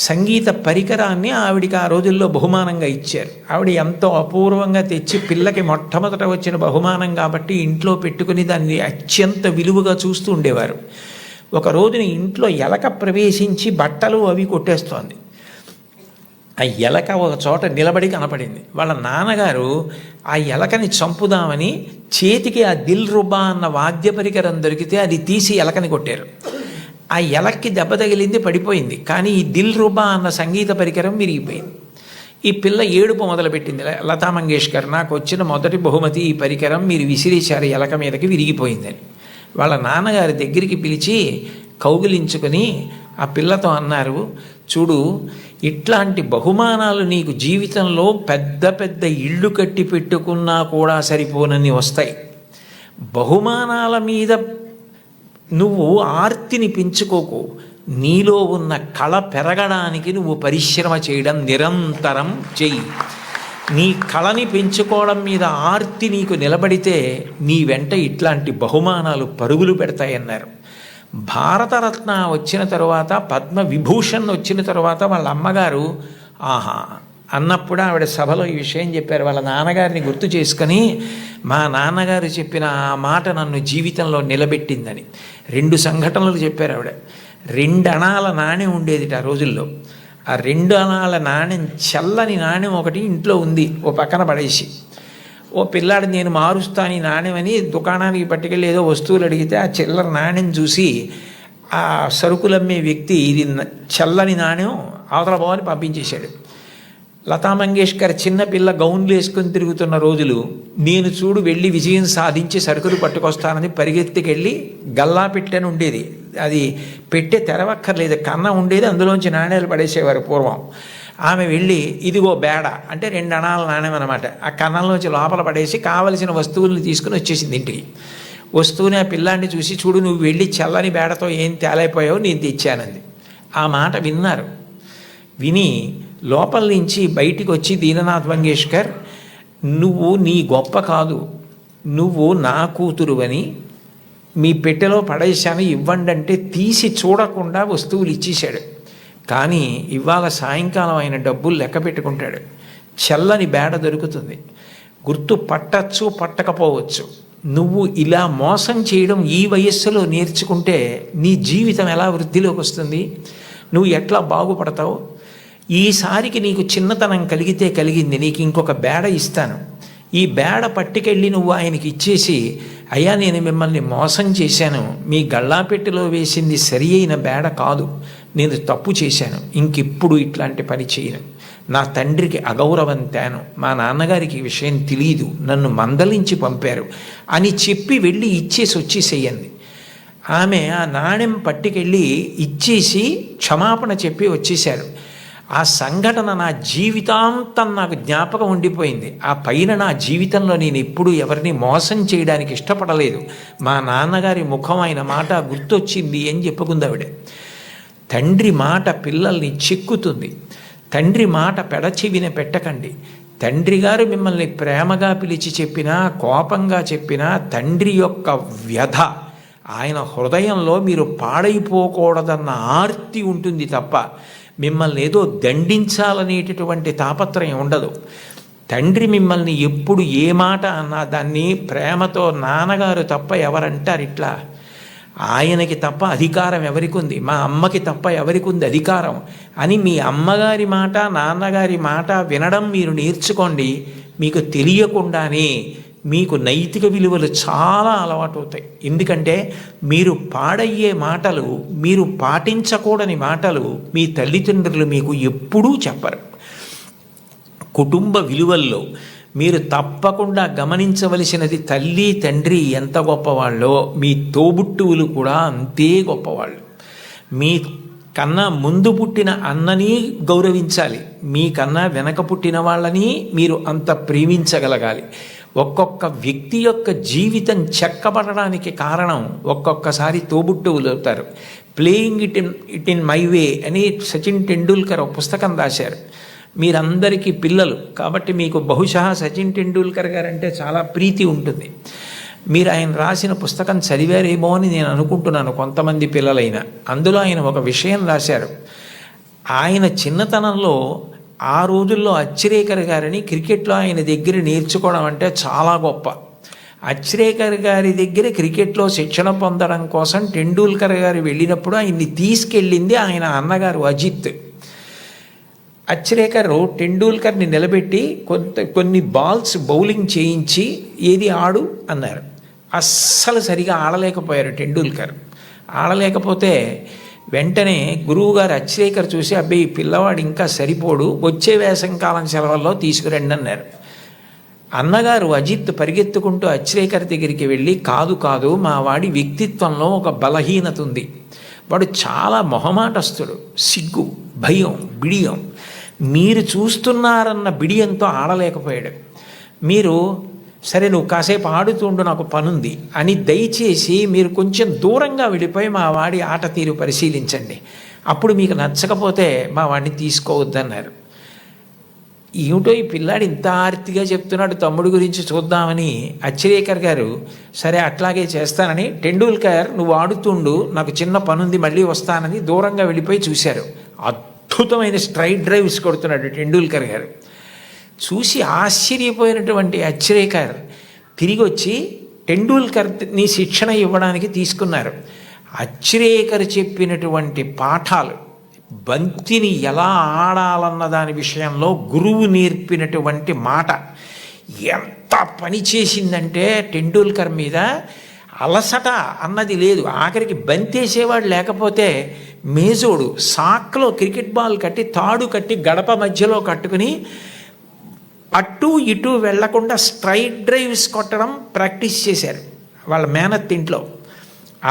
Speaker 1: సంగీత పరికరాన్ని ఆవిడికి ఆ రోజుల్లో బహుమానంగా ఇచ్చారు. ఆవిడ ఎంతో అపూర్వంగా తెచ్చి పిల్లకి మొట్టమొదట వచ్చిన బహుమానం కాబట్టి ఇంట్లో పెట్టుకుని దాన్ని అత్యంత విలువగా చూస్తూ ఉండేవారు. ఒక రోజున ఇంట్లో ఎలక ప్రవేశించి బట్టలు అవి కొట్టేస్తోంది. ఆ ఎలక ఒక చోట నిలబడి కనపడింది. వాళ్ళ నాన్నగారు ఆ ఎలకని చంపుదామని చేతికి ఆ దిల్ రుబా అన్న వాద్య పరికరం దొరికితే అది తీసి ఎలకని కొట్టారు. ఆ ఎలక్కి దెబ్బ తగిలింది, పడిపోయింది. కానీ ఈ దిల్ రుబా అన్న సంగీత పరికరం విరిగిపోయింది. ఈ పిల్ల ఏడుపు మొదలుపెట్టింది. లతా మంగేష్కర్, నాకు వచ్చిన మొదటి బహుమతి ఈ పరికరం, మీరు విసిరేశారు ఎలక మీదకి, విరిగిపోయిందని. వాళ్ళ నాన్నగారి దగ్గరికి పిలిచి కౌగిలించుకొని ఆ పిల్లతో అన్నారు, చూడు, ఇట్లాంటి బహుమానాలు నీకు జీవితంలో పెద్ద పెద్ద ఇళ్ళు కట్టి పెట్టుకున్నా కూడా సరిపోనని వస్తాయి. బహుమానాల మీద నువ్వు ఆర్తిని పెంచుకోకు. నీలో ఉన్న కళ పెరగడానికి నువ్వు పరిశ్రమ చేయడం నిరంతరం చెయ్యి. నీ కళని పెంచుకోవడం మీద ఆర్తి నీకు నిలబడితే నీ వెంట ఇట్లాంటి బహుమానాలు పరుగులు పెడతాయన్నారు. భారతరత్న వచ్చిన తరువాత, పద్మవిభూషణ్ వచ్చిన తరువాత వాళ్ళ అమ్మగారు ఆహా అన్నప్పుడు ఆవిడ సభలో ఈ విషయం చెప్పారు. వాళ్ళ నాన్నగారిని గుర్తు చేసుకొని, మా నాన్నగారు చెప్పిన ఆ మాట నన్ను జీవితంలో నిలబెట్టిందని 2 సంఘటనలు చెప్పారు ఆవిడ. 2 అణాల నాణ్యం ఉండేది ఆ రోజుల్లో. ఆ 2 అణాల నాణ్యం, చల్లని నాణ్యం ఒకటి ఇంట్లో ఉంది, ఓ పక్కన పడేసి, ఓ పిల్లాడు నేను మారుస్తాను ఈ నాణ్యమని దుకాణానికి పట్టుకెళ్ళి ఏదో వస్తువులు అడిగితే ఆ చిల్లర నాణ్యం చూసి ఆ సరుకులమ్మే వ్యక్తి ఇది చల్లని నాణ్యం అవతల పోవని పంపించేశాడు. లతా మంగేష్కర్ చిన్నపిల్ల గౌన్లు వేసుకొని తిరుగుతున్న రోజులు, నేను చూడు వెళ్ళి విజయం సాధించి సరుకులు పట్టుకొస్తానని పరిగెత్తికెళ్ళి గల్లా పెట్టెని ఉండేది, అది పెట్టే తెరవక్కర్లేదు, కన్న ఉండేది, అందులోంచి నాణ్యాలు పడేసేవారు పూర్వం. ఆమె వెళ్ళి ఇదిగో బేడ అంటే 2 అణాల నాణ్యం అనమాట, ఆ కన్నంలోంచి లోపల పడేసి కావలసిన వస్తువుల్ని తీసుకుని వచ్చేసింది ఇంటికి. వస్తువుని ఆ పిల్లాన్ని చూసి, చూడు నువ్వు వెళ్ళి చల్లని బేడతో ఏం తేలైపోయావు, నేను తెచ్చానంది. ఆ మాట విన్నారు. విని లోపల నుంచి బయటికి వచ్చి, దీననాథ్ మంగేష్కర్, నువ్వు నీ గొప్ప కాదు, నువ్వు నా కూతురువని మీ పెట్టెలో పడేశాను ఇవ్వండి అంటే తీసి చూడకుండా వస్తువులు ఇచ్చేశాడు. కానీ ఇవాళ సాయంకాలం ఆయన డబ్బులు లెక్క పెట్టుకుంటాడు. చల్లని బేడ దొరుకుతుంది, గుర్తు పట్టచ్చు పట్టకపోవచ్చు. నువ్వు ఇలా మోసం చేయడం ఈ వయస్సులో నేర్చుకుంటే నీ జీవితం ఎలా వృద్ధిలోకి వస్తుంది, నువ్వు ఎట్లా బాగుపడతావు? ఈసారికి నీకు చిన్నతనం కలిగితే కలిగింది, నీకు ఇంకొక బేడ ఇస్తాను, ఈ బేడ పట్టుకెళ్ళి నువ్వు ఆయనకి ఇచ్చేసి, అయ్యా నేను మిమ్మల్ని మోసం చేశాను, మీ గళ్ళాపెట్టెలో వేసింది సరి అయిన బేడ కాదు, నేను తప్పు చేశాను, ఇంకెప్పుడు ఇట్లాంటి పని చేయను, నా తండ్రికి అగౌరవం తేను, మా నాన్నగారికి ఈ విషయం తెలియదు, నన్ను మందలించి పంపారు అని చెప్పి వెళ్ళి ఇచ్చేసి వచ్చేసేయండి. ఆమె ఆ నాణ్యం పట్టుకెళ్ళి ఇచ్చేసి క్షమాపణ చెప్పి వచ్చేశారు. ఆ సంఘటన నా జీవితాంతం నాకు జ్ఞాపకం ఉండిపోయింది. ఆ పైన నా జీవితంలో నేను ఎప్పుడూ ఎవరిని మోసం చేయడానికి ఇష్టపడలేదు, మా నాన్నగారి ముఖం ఆయన మాట గుర్తొచ్చింది అని చెప్పుకుందావిడ. తండ్రి మాట పిల్లల్ని చిక్కుతుంది. తండ్రి మాట పెడచెవిన పెట్టకండి. తండ్రి గారు మిమ్మల్ని ప్రేమగా పిలిచి చెప్పినా, కోపంగా చెప్పినా, తండ్రి యొక్క వ్యధ, ఆయన హృదయంలో మీరు పాడైపోకూడదన్న ఆర్తి ఉంటుంది తప్ప మిమ్మల్ని ఏదో దండించాలనేటటువంటి తాపత్రయం ఉండదు. తండ్రి మిమ్మల్ని ఎప్పుడు ఏ మాట అన్నా దాన్ని ప్రేమతో, నాన్నగారు తప్ప ఎవరంటారు ఇట్లా, ఆయనకి తప్ప అధికారం ఎవరికి ఉంది, మా అమ్మకి తప్ప ఎవరికి ఉంది అధికారం అని మీ అమ్మగారి మాట, నాన్నగారి మాట వినడం మీరు నేర్చుకోండి. మీకు తెలియకుండానే మీకు నైతిక విలువలు చాలా అలవాటు అవుతాయి. ఎందుకంటే మీరు పాడయ్యే మాటలు, మీరు పాటించకూడని మాటలు మీ తల్లిదండ్రులు మీకు ఎప్పుడూ చెప్పరు. కుటుంబ విలువల్లో మీరు తప్పకుండా గమనించవలసినది, తల్లి తండ్రి ఎంత గొప్పవాళ్ళో మీ తోబుట్టువులు కూడా అంతే గొప్పవాళ్ళు. మీ కన్నా ముందు పుట్టిన అన్నని గౌరవించాలి, మీకన్నా వెనక పుట్టిన వాళ్ళని మీరు అంత ప్రేమించగలగాలి. ఒక్కొక్క వ్యక్తి యొక్క జీవితం చెక్కబడడానికి కారణం ఒక్కొక్కసారి తోబుట్టువులు అవుతారు. Playing it in my way అని సచిన్ టెండూల్కర్ ఒక పుస్తకం రాశారు. మీరందరికీ పిల్లలు కాబట్టి మీకు బహుశా సచిన్ టెండూల్కర్ గారంటే చాలా ప్రీతి ఉంటుంది. మీరు ఆయన రాసిన పుస్తకం చదివారేమో అని నేను అనుకుంటున్నాను, కొంతమంది పిల్లలైనా. అందులో ఆయన ఒక విషయం రాశారు. ఆయన చిన్నతనంలో ఆ రోజుల్లో అచ్రేకర్ గారిని క్రికెట్లో ఆయన దగ్గర నేర్చుకోవడం అంటే చాలా గొప్ప. అచ్రేకర్ గారి దగ్గర క్రికెట్లో శిక్షణ పొందడం కోసం టెండూల్కర్ గారు వెళ్ళినప్పుడు ఆయన్ని తీసుకెళ్ళింది ఆయన అన్నగారు అజిత్. అచ్రేకర్ టెండూల్కర్ని నిలబెట్టి కొన్ని బాల్స్ బౌలింగ్ చేయించి ఏది ఆడు అన్నారు. అస్సలు సరిగా ఆడలేకపోయారు టెండూల్కర్. ఆడలేకపోతే వెంటనే గురువుగారు అచ్రేకర్ చూసి, అబ్బాయి పిల్లవాడు ఇంకా సరిపోడు, వచ్చే వేసంకాలం సెలవుల్లో తీసుకురండి అన్నారు. అన్నగారు అజిత్ పరిగెత్తుకుంటూ అచ్రేకర్ దగ్గరికి వెళ్ళి, కాదు కాదు, మా వాడి వ్యక్తిత్వంలో ఒక బలహీనత ఉంది, వాడు చాలా మొహమాటస్తుడు, సిగ్గు, భయం, బిడియం. మీరు చూస్తున్నారన్న బిడియంతో ఆడలేకపోయాడు. మీరు సరే నువ్వు కాసేపు ఆడుతుండు, నాకు పనుంది అని దయచేసి మీరు కొంచెం దూరంగా వెళ్ళిపోయి మా వాడి ఆట తీరు పరిశీలించండి, అప్పుడు మీకు నచ్చకపోతే మా వాడిని తీసుకోవద్దన్నారు. ఏమిటో ఈ పిల్లాడు ఇంత ఆర్తిగా చెప్తున్నాడు తమ్ముడు గురించి చూద్దామని అచ్చిరేకర్ గారు సరే అట్లాగే చేస్తానని, టెండూల్కర్ నువ్వు ఆడుతుండు, నాకు చిన్న పనుంది మళ్ళీ వస్తానని దూరంగా వెళ్ళిపోయి చూశారు. అద్భుతమైన స్ట్రైట్ డ్రైవ్స్ కొడుతున్నాడు టెండూల్కర్ గారు. చూసి ఆశ్చర్యపోయినటువంటి అచ్చిరేకర్ తిరిగి వచ్చి టెండూల్కర్ని శిక్షణ ఇవ్వడానికి తీసుకున్నారు. అచ్చిరేకర్ చెప్పినటువంటి పాఠాలు, బంతిని ఎలా ఆడాలన్న దాని విషయంలో గురువు నేర్పినటువంటి మాట ఎంత పని చేసిందంటే టెండూల్కర్ మీద అలసట అన్నది లేదు. ఆఖరికి బంతేసేవాడు లేకపోతే మేజోడు సాక్లో క్రికెట్ బాల్ కట్టి తాడు కట్టి గడప మధ్యలో కట్టుకుని అటు ఇటు వెళ్లకుండా స్ట్రైట్ డ్రైవ్స్ కొట్టడం ప్రాక్టీస్ చేశారు వాళ్ళ మేనత్ ఇంట్లో.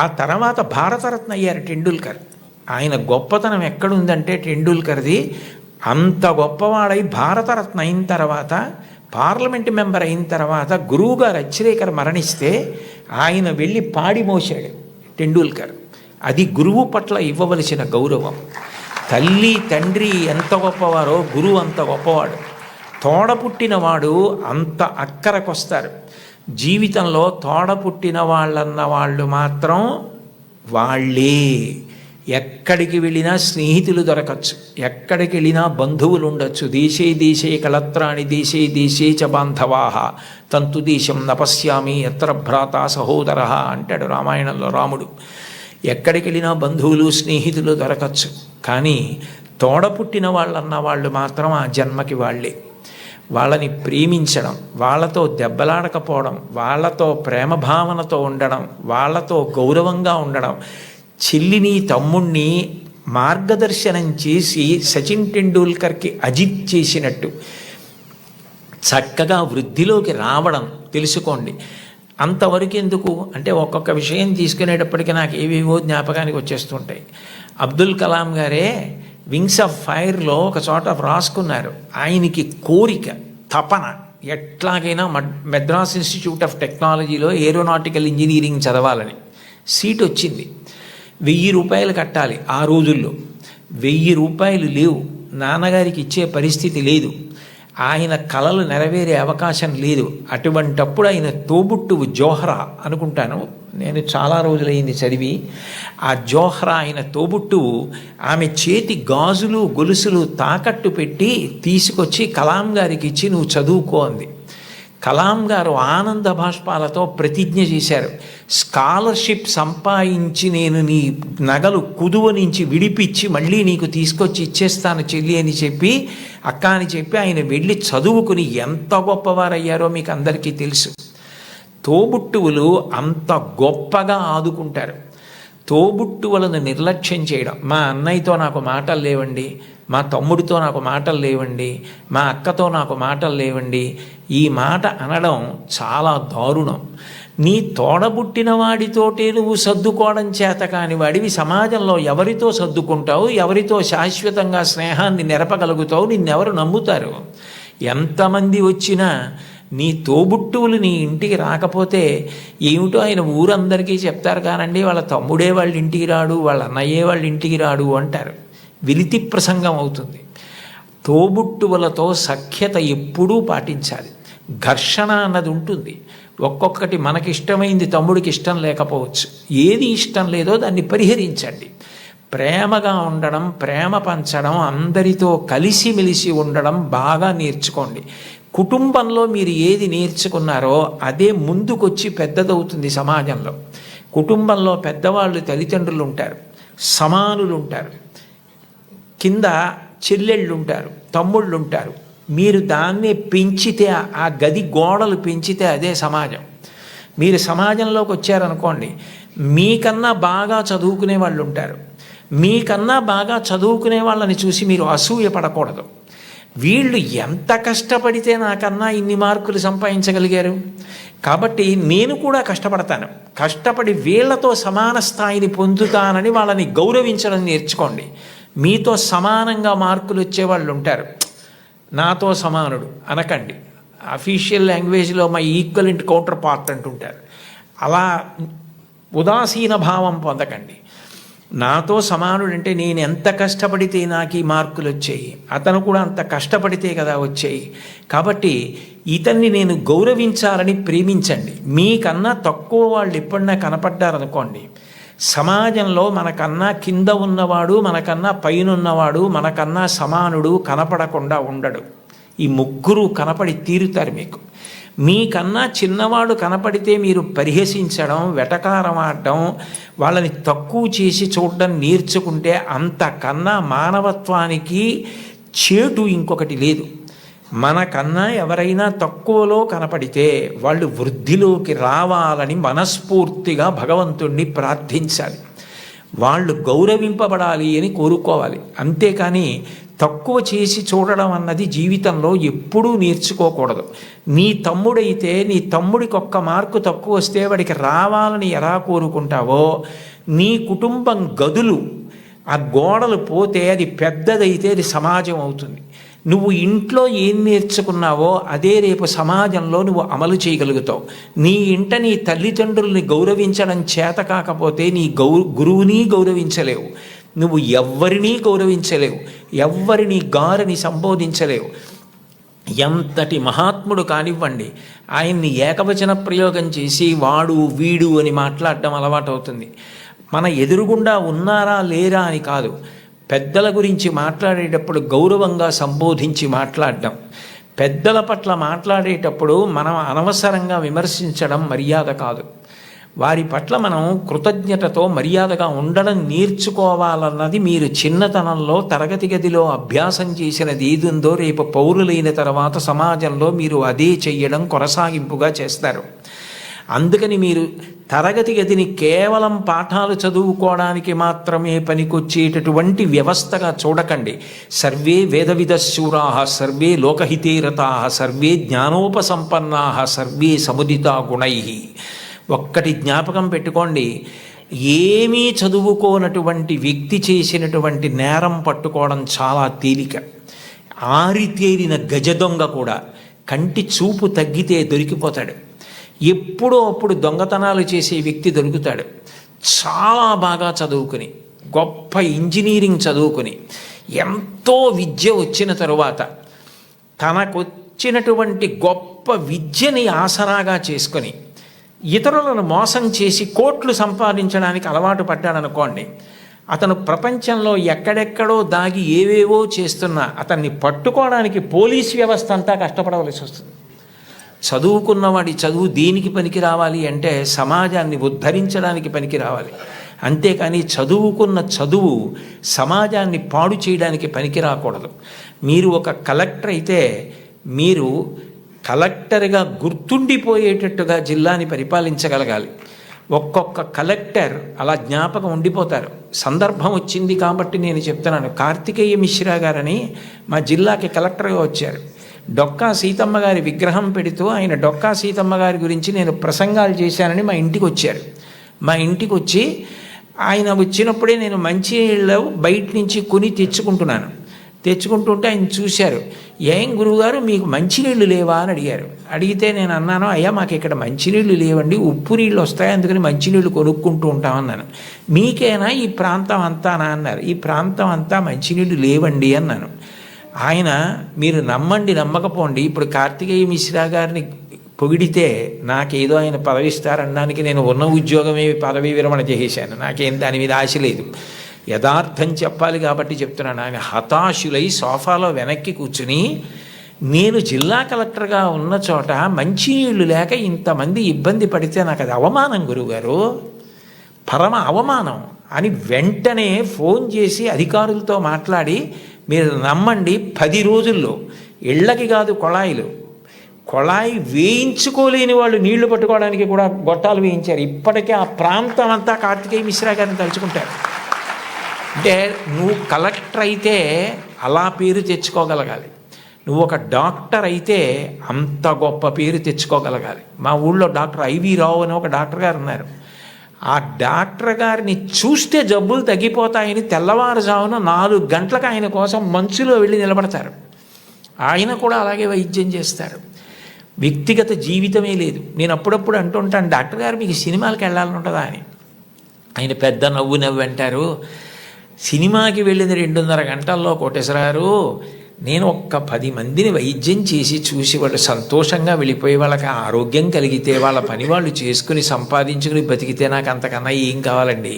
Speaker 1: ఆ తర్వాత భారతరత్న అయ్యారు టెండూల్కర్. ఆయన గొప్పతనం ఎక్కడుందంటే టెండూల్కర్ది, అంత గొప్పవాడై భారతరత్న అయిన తర్వాత, పార్లమెంట్ మెంబర్ అయిన తర్వాత గురువుగారు అచ్చిరేకర్ మరణిస్తే ఆయన వెళ్ళి పాడి మోసాడు టెండూల్కర్. అది గురువు పట్ల ఇవ్వవలసిన గౌరవం. తల్లి తండ్రి ఎంత గొప్పవారో గురువు అంత గొప్పవాడు. తోడపుట్టినవాడు అంత అక్కరకొస్తారు. జీవితంలో తోడపుట్టిన వాళ్ళన్న వాళ్ళు మాత్రం వాళ్ళే. ఎక్కడికి వెళ్ళినా స్నేహితులు దొరకచ్చు, ఎక్కడికి వెళ్ళినా బంధువులు ఉండొచ్చు. దేశే దేశే కళత్రాణి దేశే దేశే చ బాంధవాహ తంతు దేశం నపశ్యామి ఎత్ర భ్రాత సహోదర అంటాడు రామాయణంలో రాముడు. ఎక్కడికి వెళ్ళినా బంధువులు స్నేహితులు దొరకచ్చు, కానీ తోడపుట్టిన వాళ్ళన్న వాళ్ళు మాత్రం ఆ జన్మకి వాళ్ళే. వాళ్ళని ప్రేమించడం, వాళ్ళతో దెబ్బలాడకపోవడం, వాళ్ళతో ప్రేమ భావనతో ఉండడం, వాళ్ళతో గౌరవంగా ఉండడం. చెల్లిని తమ్ముణ్ణి మార్గదర్శనం చేసి సచిన్ టెండూల్కర్కి అజిత్ చేసినట్టు చక్కగా వృద్ధిలోకి రావడం తెలుసుకోండి. అంతవరకు ఎందుకు అంటే ఒక్కొక్క విషయం తీసుకునేటప్పటికీ నాకు ఏవేవో జ్ఞాపకానికి వచ్చేస్తుంటాయి. అబ్దుల్ కలాం గారే వింగ్స్ ఆఫ్ ఫైర్లో ఒక చోట రాసుకున్నారు, ఆయనకి కోరిక, తపన ఎట్లాగైనా మద్రాస్ ఇన్స్టిట్యూట్ ఆఫ్ టెక్నాలజీలో ఏరోనాటికల్ ఇంజనీరింగ్ చదవాలని. సీట్ వచ్చింది. 1000 రూపాయలు కట్టాలి. ఆ రోజుల్లో 1000 రూపాయలు లేవు, నాన్నగారికి ఇచ్చే పరిస్థితి లేదు, ఆయన కలలు నెరవేరే అవకాశం లేదు. అటువంటప్పుడు ఆయన తోబుట్టువు జోహ్రా అనుకుంటాను, నేను చాలా రోజులైంది చదివి, ఆ జోహ్రా ఆయన తోబుట్టువు ఆమె చేతి గాజులు గొలుసులు తాకట్టు పెట్టి తీసుకొచ్చి కలాం గారికి ఇచ్చి నువ్వు చదువుకో అంది. కలాం గారు ఆనంద భాష్పాలతో ప్రతిజ్ఞ చేశారు, స్కాలర్షిప్ సంపాదించి నేను నీ నగలు కుదువ నుంచి విడిపించి మళ్ళీ నీకు తీసుకొచ్చి ఇచ్చేస్తాను చెల్లి అని చెప్పి, అక్క అని చెప్పి ఆయన వెళ్ళి చదువుకుని ఎంత గొప్పవారయ్యారో మీకు అందరికీ తెలుసు. తోబుట్టువులు అంత గొప్పగా ఆదుకుంటారు. తోబుట్టువులను నిర్లక్ష్యం చేయడం, మా అన్నయ్యతో నాకు మాటలు లేవండి, మా తమ్ముడితో నాకు మాటలు లేవండి, మా అక్కతో నాకు మాటలు లేవండి, ఈ మాట అనడం చాలా దారుణం. నీ తోడబుట్టిన వాడితోటే నువ్వు సర్దుకోవడం చేత కాని వాడివి సమాజంలో ఎవరితో సర్దుకుంటావు, ఎవరితో శాశ్వతంగా స్నేహాన్ని నెరపగలుగుతావు, నిన్నెవరు నమ్ముతారు? ఎంతమంది వచ్చినా నీ తోబుట్టువులు నీ ఇంటికి రాకపోతే ఏమిటో ఆయన ఊరందరికీ చెప్తారు కానండి, వాళ్ళ తమ్ముడే వాళ్ళ ఇంటికి రాడు, వాళ్ళ అన్నయ్యే వాళ్ళ ఇంటికి రాడు అంటారు. విలితి ప్రసంగం అవుతుంది. తోబుట్టువులతో సఖ్యత ఎప్పుడూ పాటించాలి. ఘర్షణ అన్నది ఉంటుంది. ఒక్కొక్కటి మనకిష్టమైంది తమ్ముడికి ఇష్టం లేకపోవచ్చు. ఏది ఇష్టం లేదో దాన్ని పరిహరించండి. ప్రేమగా ఉండడం, ప్రేమ పంచడం, అందరితో కలిసిమెలిసి ఉండడం బాగా నేర్చుకోండి. కుటుంబంలో మీరు ఏది నేర్చుకున్నారో అదే ముందుకొచ్చి పెద్దదవుతుంది సమాజంలో. కుటుంబంలో పెద్దవాళ్ళు తల్లిదండ్రులు ఉంటారు, సమానులు ఉంటారు, కింద చెల్లెళ్ళు ఉంటారు, తమ్ముళ్ళు ఉంటారు. మీరు దాన్ని పెంచితే, ఆ గది గోడలు పెంచితే అదే సమాజం. మీరు సమాజంలోకి వచ్చారనుకోండి, మీకన్నా బాగా చదువుకునే వాళ్ళు ఉంటారు. మీకన్నా బాగా చదువుకునే వాళ్ళని చూసి మీరు అసూయ పడకూడదు. వీళ్ళు ఎంత కష్టపడితే నాకన్నా ఇన్ని మార్కులు సంపాదించగలిగారు, కాబట్టి నేను కూడా కష్టపడతాను. కష్టపడి వీళ్లతో సమాన స్థాయిని పొందుతానని వాళ్ళని గౌరవించడం నేర్చుకోండి. మీతో సమానంగా మార్కులు వచ్చేవాళ్ళు ఉంటారు, నాతో సమానుడు అనకండి. అఫీషియల్ లాంగ్వేజ్లో మై ఈక్వలెంట్ కౌంటర్ పార్ట్ అంటుంటారు. అలా ఉదాసీన భావం పొందకండి. నాతో సమానుడు అంటే నేను ఎంత కష్టపడితే నాకు ఈ మార్కులు వచ్చాయి, అతను కూడా అంత కష్టపడితే కదా వచ్చాయి. కాబట్టి ఇతన్ని నేను గౌరవించాలని ప్రేమించండి. మీకన్నా తక్కువ వాళ్ళు ఎప్పుడన్నా కనపడ్డారనుకోండి, సమాజంలో మనకన్నా కింద ఉన్నవాడు, మనకన్నా పైన ఉన్నవాడు, మనకన్నా సమానుడు కనపడకుండా ఉండడు. ఈ ముగ్గురు కనపడి తీరుతారు మీకు. మీకన్నా చిన్నవాడు కనపడితే మీరు పరిహసించడం, వెటకారం ఆడడం, వాళ్ళని తక్కువ చేసి చూడడం నేర్చుకుంటే అంతకన్నా మానవత్వానికి చేటు ఇంకొకటి లేదు. మనకన్నా ఎవరైనా తక్కువలో కనపడితే వాళ్ళు వృద్ధిలోకి రావాలని మనస్ఫూర్తిగా భగవంతుణ్ణి ప్రార్థించాలి. వాళ్ళు గౌరవింపబడాలి అని కోరుకోవాలి. అంతేకాని తక్కువ చేసి చూడడం అన్నది జీవితంలో ఎప్పుడూ నేర్చుకోకూడదు. నీ తమ్ముడైతే నీ తమ్ముడికి ఒక్క మార్కు తక్కువ వస్తే వాడికి రావాలని ఎలా కోరుకుంటావో, నీ కుటుంబం గదులు ఆ గోడలు పోతే అది పెద్దదైతే అది సమాజం అవుతుంది. నువ్వు ఇంట్లో ఏం నేర్చుకున్నావో అదే రేపు సమాజంలో నువ్వు అమలు చేయగలుగుతావు. నీ ఇంట నీ తల్లిదండ్రుల్ని గౌరవించడం చేత కాకపోతే నీ గురువుని గౌరవించలేవు, నువ్వు ఎవ్వరినీ గౌరవించలేవు, ఎవ్వరిని గారిని సంబోధించలేవు. ఎంతటి మహాత్ముడు కానివ్వండి, ఆయన్ని ఏకవచన ప్రయోగం చేసి వాడు వీడు అని మాట్లాడడం అలవాటు అవుతుంది. మన ఎదురుగుండా ఉన్నారా లేరా అని కాదు, పెద్దల గురించి మాట్లాడేటప్పుడు గౌరవంగా సంబోధించి మాట్లాడడం. పెద్దల పట్ల మాట్లాడేటప్పుడు మనం అనవసరంగా విమర్శించడం మర్యాద కాదు. వారి పట్ల మనం కృతజ్ఞతతో మర్యాదగా ఉండడం నేర్చుకోవాలన్నది మీరు చిన్నతనంలో తరగతి గదిలో అభ్యాసం చేసినది ఏదుందో రేపు పౌరులైన తర్వాత సమాజంలో మీరు అదే చెయ్యడం కొనసాగింపుగా చేస్తారు. అందుకని మీరు తరగతి గదిని కేవలం పాఠాలు చదువుకోవడానికి మాత్రమే పనికొచ్చేటటువంటి వ్యవస్థగా చూడకండి. సర్వే వేదవిదశూరా, సర్వే లోకహితేరతా, సర్వే జ్ఞానోపసంపన్నా, సర్వే సముదితా గుణై. ఒక్కటి జ్ఞాపకం పెట్టుకోండి, ఏమీ చదువుకోనటువంటి వ్యక్తి చేసినటువంటి నేరం పట్టుకోవడం చాలా తేలిక. ఆరితేరిన గజదొంగ కూడా కంటి చూపు తగ్గితే దొరికిపోతాడు. ఎప్పుడో అప్పుడు దొంగతనాలు చేసే వ్యక్తి దొరుకుతాడు. చాలా బాగా చదువుకుని, గొప్ప ఇంజనీరింగ్ చదువుకుని, ఎంతో విద్య వచ్చిన తరువాత తనకొచ్చినటువంటి గొప్ప విద్యని ఆసరాగా చేసుకొని ఇతరులను మోసం చేసి కోట్లు సంపాదించడానికి అలవాటు పడ్డాడనుకోండి, అతను ప్రపంచంలో ఎక్కడెక్కడో దాగి ఏవేవో చేస్తున్నా అతన్ని పట్టుకోవడానికి పోలీస్ వ్యవస్థ అంతా కష్టపడవలసి వస్తుంది. చదువుకున్నవాడి చదువు దేనికి పనికి రావాలి అంటే సమాజాన్ని ఉద్ధరించడానికి పనికి రావాలి. అంతేకాని చదువుకున్న చదువు సమాజాన్ని పాడు చేయడానికి పనికి రాకూడదు. మీరు ఒక కలెక్టర్ అయితే మీరు కలెక్టర్గా గుర్తుండిపోయేటట్టుగా జిల్లాని పరిపాలించగలగాలి. ఒక్కొక్క కలెక్టర్ అలా జ్ఞాపకం ఉండిపోతారు. సందర్భం వచ్చింది కాబట్టి నేను చెప్తున్నాను. కార్తికేయ మిశ్రా గారని మా జిల్లాకి కలెక్టర్గా వచ్చారు. డొక్కా సీతమ్మ గారి విగ్రహం పెడుతూ ఆయన డొక్కా సీతమ్మ గారి గురించి నేను ప్రసంగాలు చేశానని మా ఇంటికి వచ్చారు. మా ఇంటికి వచ్చి ఆయన వచ్చినప్పుడే నేను మంచినీళ్ళు బయట నుంచి కొని తెచ్చుకుంటుంటే ఆయన చూశారు. ఏం గురువుగారు మీకు మంచినీళ్ళు లేవా అని అడిగారు. అడిగితే నేను అన్నాను, అయ్యా మాకు ఇక్కడ మంచినీళ్ళు లేవండి, ఉప్పు నీళ్ళు వస్తాయి, అందుకని మంచినీళ్ళు కొనుక్కుంటూ ఉంటామన్నాను. మీకేనా ఈ ప్రాంతం అంతానా అన్నారు. ఈ ప్రాంతం అంతా మంచినీళ్ళు లేవండి అన్నాను. ఆయన మీరు నమ్మండి నమ్మకపోండి, ఇప్పుడు కార్తికేయ మిశ్రా గారిని పొగిడితే నాకేదో ఆయన పదవి ఇస్తారనడానికి నేను ఉన్న ఉద్యోగమే పదవి విరమణ చేసేసాను. నాకేం దాని మీద ఆశ లేదు. యథార్థం చెప్పాలి కాబట్టి చెప్తున్నాను. ఆయన హతాశులై సోఫాలో వెనక్కి కూర్చుని, నేను జిల్లా కలెక్టర్గా ఉన్న చోట మంచినీళ్ళు లేక ఇంతమంది ఇబ్బంది పడితే నాకు అది అవమానం గురువుగారు, పరమ అవమానం అని వెంటనే ఫోన్ చేసి అధికారులతో మాట్లాడి, మీరు నమ్మండి 10 రోజుల్లో ఇళ్ళకి కాదు కొళాయి వేయించుకోలేని వాళ్ళు నీళ్లు పట్టుకోవడానికి కూడా గొట్టాలు వేయించారు. ఇప్పటికే ఆ ప్రాంతం అంతా కార్తికేయ మిశ్రా గారిని తలుచుకుంటారు. అంటే నువ్వు కలెక్టర్ అయితే అలా పేరు తెచ్చుకోగలగాలి. నువ్వు ఒక డాక్టర్ అయితే అంత గొప్ప పేరు తెచ్చుకోగలగాలి. మా ఊళ్ళో డాక్టర్ ఐవి రావు అని ఒక డాక్టర్ గారు ఉన్నారు. ఆ డాక్టర్ గారిని చూస్తే జబ్బులు తగ్గిపోతాయని తెల్లవారుజామున 4 గంటలకు ఆయన కోసం మంచులో వెళ్ళి నిలబడతారు. ఆయన కూడా అలాగే వైద్యం చేస్తారు. వ్యక్తిగత జీవితమే లేదు. నేను అప్పుడప్పుడు అంటుంటాను, డాక్టర్ గారు మీకు సినిమాలకు వెళ్ళాలని ఉంటుందా అని. ఆయన పెద్ద నవ్వు అంటారు, సినిమాకి వెళ్ళిన 2.5 గంటల్లో కోటేశ్వరారు, నేను ఒక్క 10 మందిని వైద్యం చేసి చూసి వాళ్ళు సంతోషంగా వెళ్ళిపోయి వాళ్ళకి ఆరోగ్యం కలిగితే వాళ్ళ పని వాళ్ళు చేసుకుని సంపాదించుకుని బతికితే నాకు అంతకన్నా ఏం కావాలండి.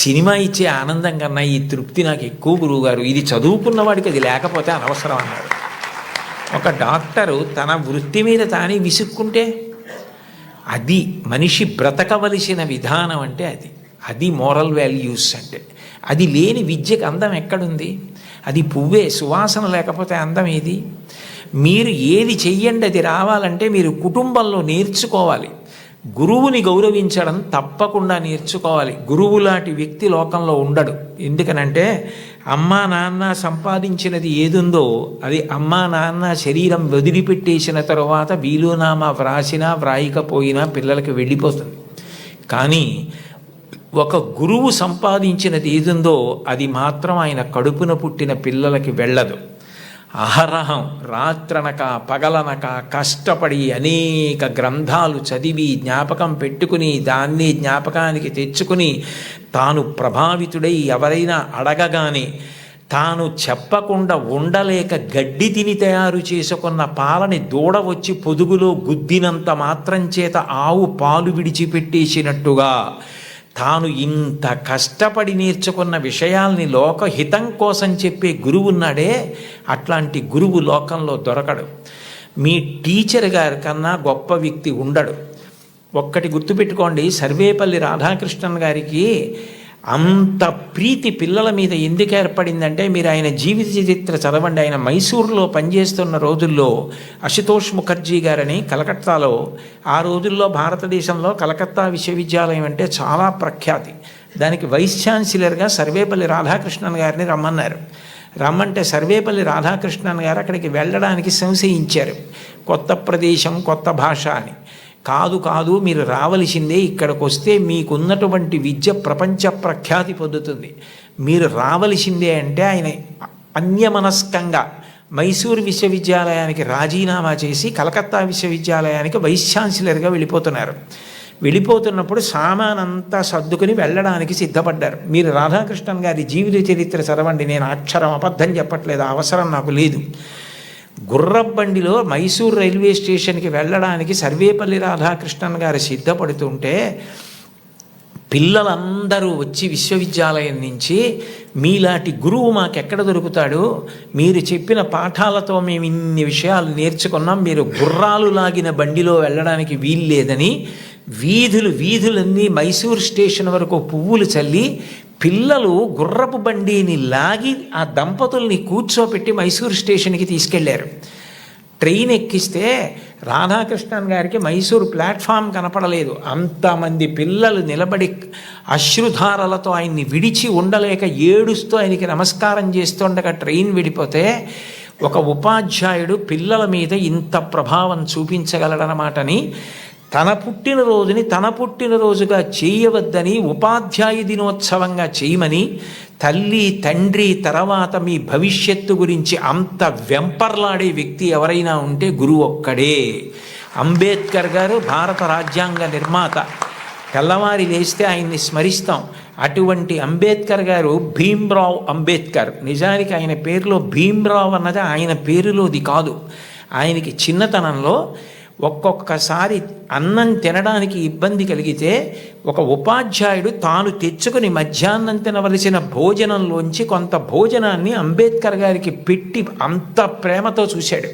Speaker 1: సినిమా ఇచ్చే ఆనందం కన్నా ఈ తృప్తి నాకు ఎక్కువ గురువుగారు. ఇది చదువుకున్న వాడికి అది లేకపోతే అనవసరం అన్నారు. ఒక డాక్టరు తన వృత్తి మీద తానే విసుక్కుంటే అది మనిషి బ్రతకవలసిన విధానం అంటే అది మోరల్ వాల్యూస్ అంటే. అది లేని విద్యకు అందం ఎక్కడుంది? అది పువ్వే, సువాసన లేకపోతే అందం ఏది? మీరు ఏది చెయ్యండి అది రావాలంటే మీరు కుటుంబంలో నేర్చుకోవాలి. గురువుని గౌరవించడం తప్పకుండా నేర్చుకోవాలి. గురువు లాంటి వ్యక్తి లోకంలో ఉండడు. ఎందుకనంటే అమ్మా నాన్న సంపాదించినది ఏదుందో అది అమ్మా నాన్న శరీరం వదిలిపెట్టేసిన తరువాత వీలునామా వ్రాసినా వ్రాయకపోయినా పిల్లలకి వెళ్ళిపోతుంది. కానీ ఒక గురువు సంపాదించినది ఏదుందో అది మాత్రం ఆయన కడుపున పుట్టిన పిల్లలకి వెళ్ళదు. అహరహం రాత్రనక పగలనక కష్టపడి అనేక గ్రంథాలు చదివి జ్ఞాపకం పెట్టుకుని దాన్ని జ్ఞాపకానికి తెచ్చుకుని తాను ప్రభావితుడై ఎవరైనా అడగగానే తాను చెప్పకుండా ఉండలేక గడ్డి తిని తయారు చేసుకున్న పాలని దూడ వచ్చి పొదుగులో గుద్దినంత మాత్రం చేత ఆవు పాలు విడిచిపెట్టేసినట్టుగా తాను ఇంత కష్టపడి నేర్చుకున్న విషయాల్ని లోకహితం కోసం చెప్పే గురువు ఉన్నాడే, అట్లాంటి గురువు లోకంలో దొరకడు. మీ టీచర్ గారి కన్నా గొప్ప వ్యక్తి ఉండడు. ఒక్కటి గుర్తుపెట్టుకోండి, సర్వేపల్లి రాధాకృష్ణన్ గారికి అంత ప్రీతి పిల్లల మీద ఎందుకు ఏర్పడిందంటే మీరు ఆయన జీవిత చరిత్ర చదవండి. ఆయన మైసూరులో పనిచేస్తున్న రోజుల్లో అశుతోష్ ముఖర్జీ గారని కలకత్తాలో, ఆ రోజుల్లో భారతదేశంలో కలకత్తా విశ్వవిద్యాలయం అంటే చాలా ప్రఖ్యాతి. దానికి వైస్ ఛాన్సలర్గా సర్వేపల్లి రాధాకృష్ణన్ గారిని రమ్మన్నారు. రమ్మంటే సర్వేపల్లి రాధాకృష్ణన్ గారు అక్కడికి వెళ్ళడానికి సంశయించారు. కొత్త ప్రదేశం, కొత్త భాష అని. కాదు మీరు రావలసిందే, ఇక్కడికి వస్తే మీకున్నటువంటి విద్య ప్రపంచ ప్రఖ్యాతి పొందుతుంది, మీరు రావలసిందే అంటే ఆయన అన్యమనస్కంగా మైసూరు విశ్వవిద్యాలయానికి రాజీనామా చేసి కలకత్తా విశ్వవిద్యాలయానికి వైస్ ఛాన్సలర్గా వెళ్ళిపోతున్నారు. వెళ్ళిపోతున్నప్పుడు సామానంతా సర్దుకుని వెళ్ళడానికి సిద్ధపడ్డారు. మీరు రాధాకృష్ణన్ గారి జీవిత చరిత్ర చదవండి, నేను అక్షరం అబద్ధం చెప్పట్లేదు, అవసరం నాకు లేదు. గుర్రబండిలో మైసూర్ రైల్వే స్టేషన్కి వెళ్ళడానికి సర్వేపల్లి రాధాకృష్ణన్ గారు సిద్ధపడుతుంటే పిల్లలందరూ వచ్చి విశ్వవిద్యాలయం నుంచి, మీలాంటి గురువు మాకెక్కడ దొరుకుతాడు, మీరు చెప్పిన పాఠాలతో మేము ఇన్ని విషయాలు నేర్చుకున్నాం, మీరు గుర్రాలు లాగిన బండిలో వెళ్ళడానికి వీల్లేదని వీధులన్నీ మైసూర్ స్టేషన్ వరకు పువ్వులు చల్లి పిల్లలు గుర్రపు బండిని లాగి ఆ దంపతుల్ని కూర్చోపెట్టి మైసూర్ స్టేషన్కి తీసుకెళ్లారు. ట్రైన్ ఎక్కిస్తే రాధాకృష్ణన్ గారికి మైసూరు ప్లాట్ఫామ్ కనపడలేదు. అంతమంది పిల్లలు నిలబడి అశ్రుధారలతో ఆయన్ని విడిచి ఉండలేక ఏడుస్తూ ఆయనకి నమస్కారం చేస్తుండగా ట్రైన్ విడిపోతే ఒక ఉపాధ్యాయుడు పిల్లల మీద ఇంత ప్రభావం చూపించగలడనమాటని తన పుట్టినరోజుగా చేయవద్దని ఉపాధ్యాయ దినోత్సవంగా చేయమని తల్లి తండ్రి తర్వాత మీ భవిష్యత్తు గురించి అంత వెంపర్లాడే వ్యక్తి ఎవరైనా ఉంటే గురువు ఒక్కడే. అంబేద్కర్ గారు భారత రాజ్యాంగ నిర్మాత. తెల్లవారి లేస్తే ఆయన్ని స్మరిస్తాం. అటువంటి అంబేద్కర్ గారు భీమ్రావ్ అంబేద్కర్. నిజానికి ఆయన పేరులో భీమ్రావ్ అన్నది ఆయన పేరులోది కాదు. ఆయనకి చిన్నతనంలో ఒక్కొక్కసారి అన్నం తినడానికి ఇబ్బంది కలిగితే ఒక ఉపాధ్యాయుడు తాను తెచ్చుకుని మధ్యాహ్నం తినవలసిన భోజనంలోంచి కొంత భోజనాన్ని అంబేద్కర్ గారికి పెట్టి అంత ప్రేమతో చూశాడు.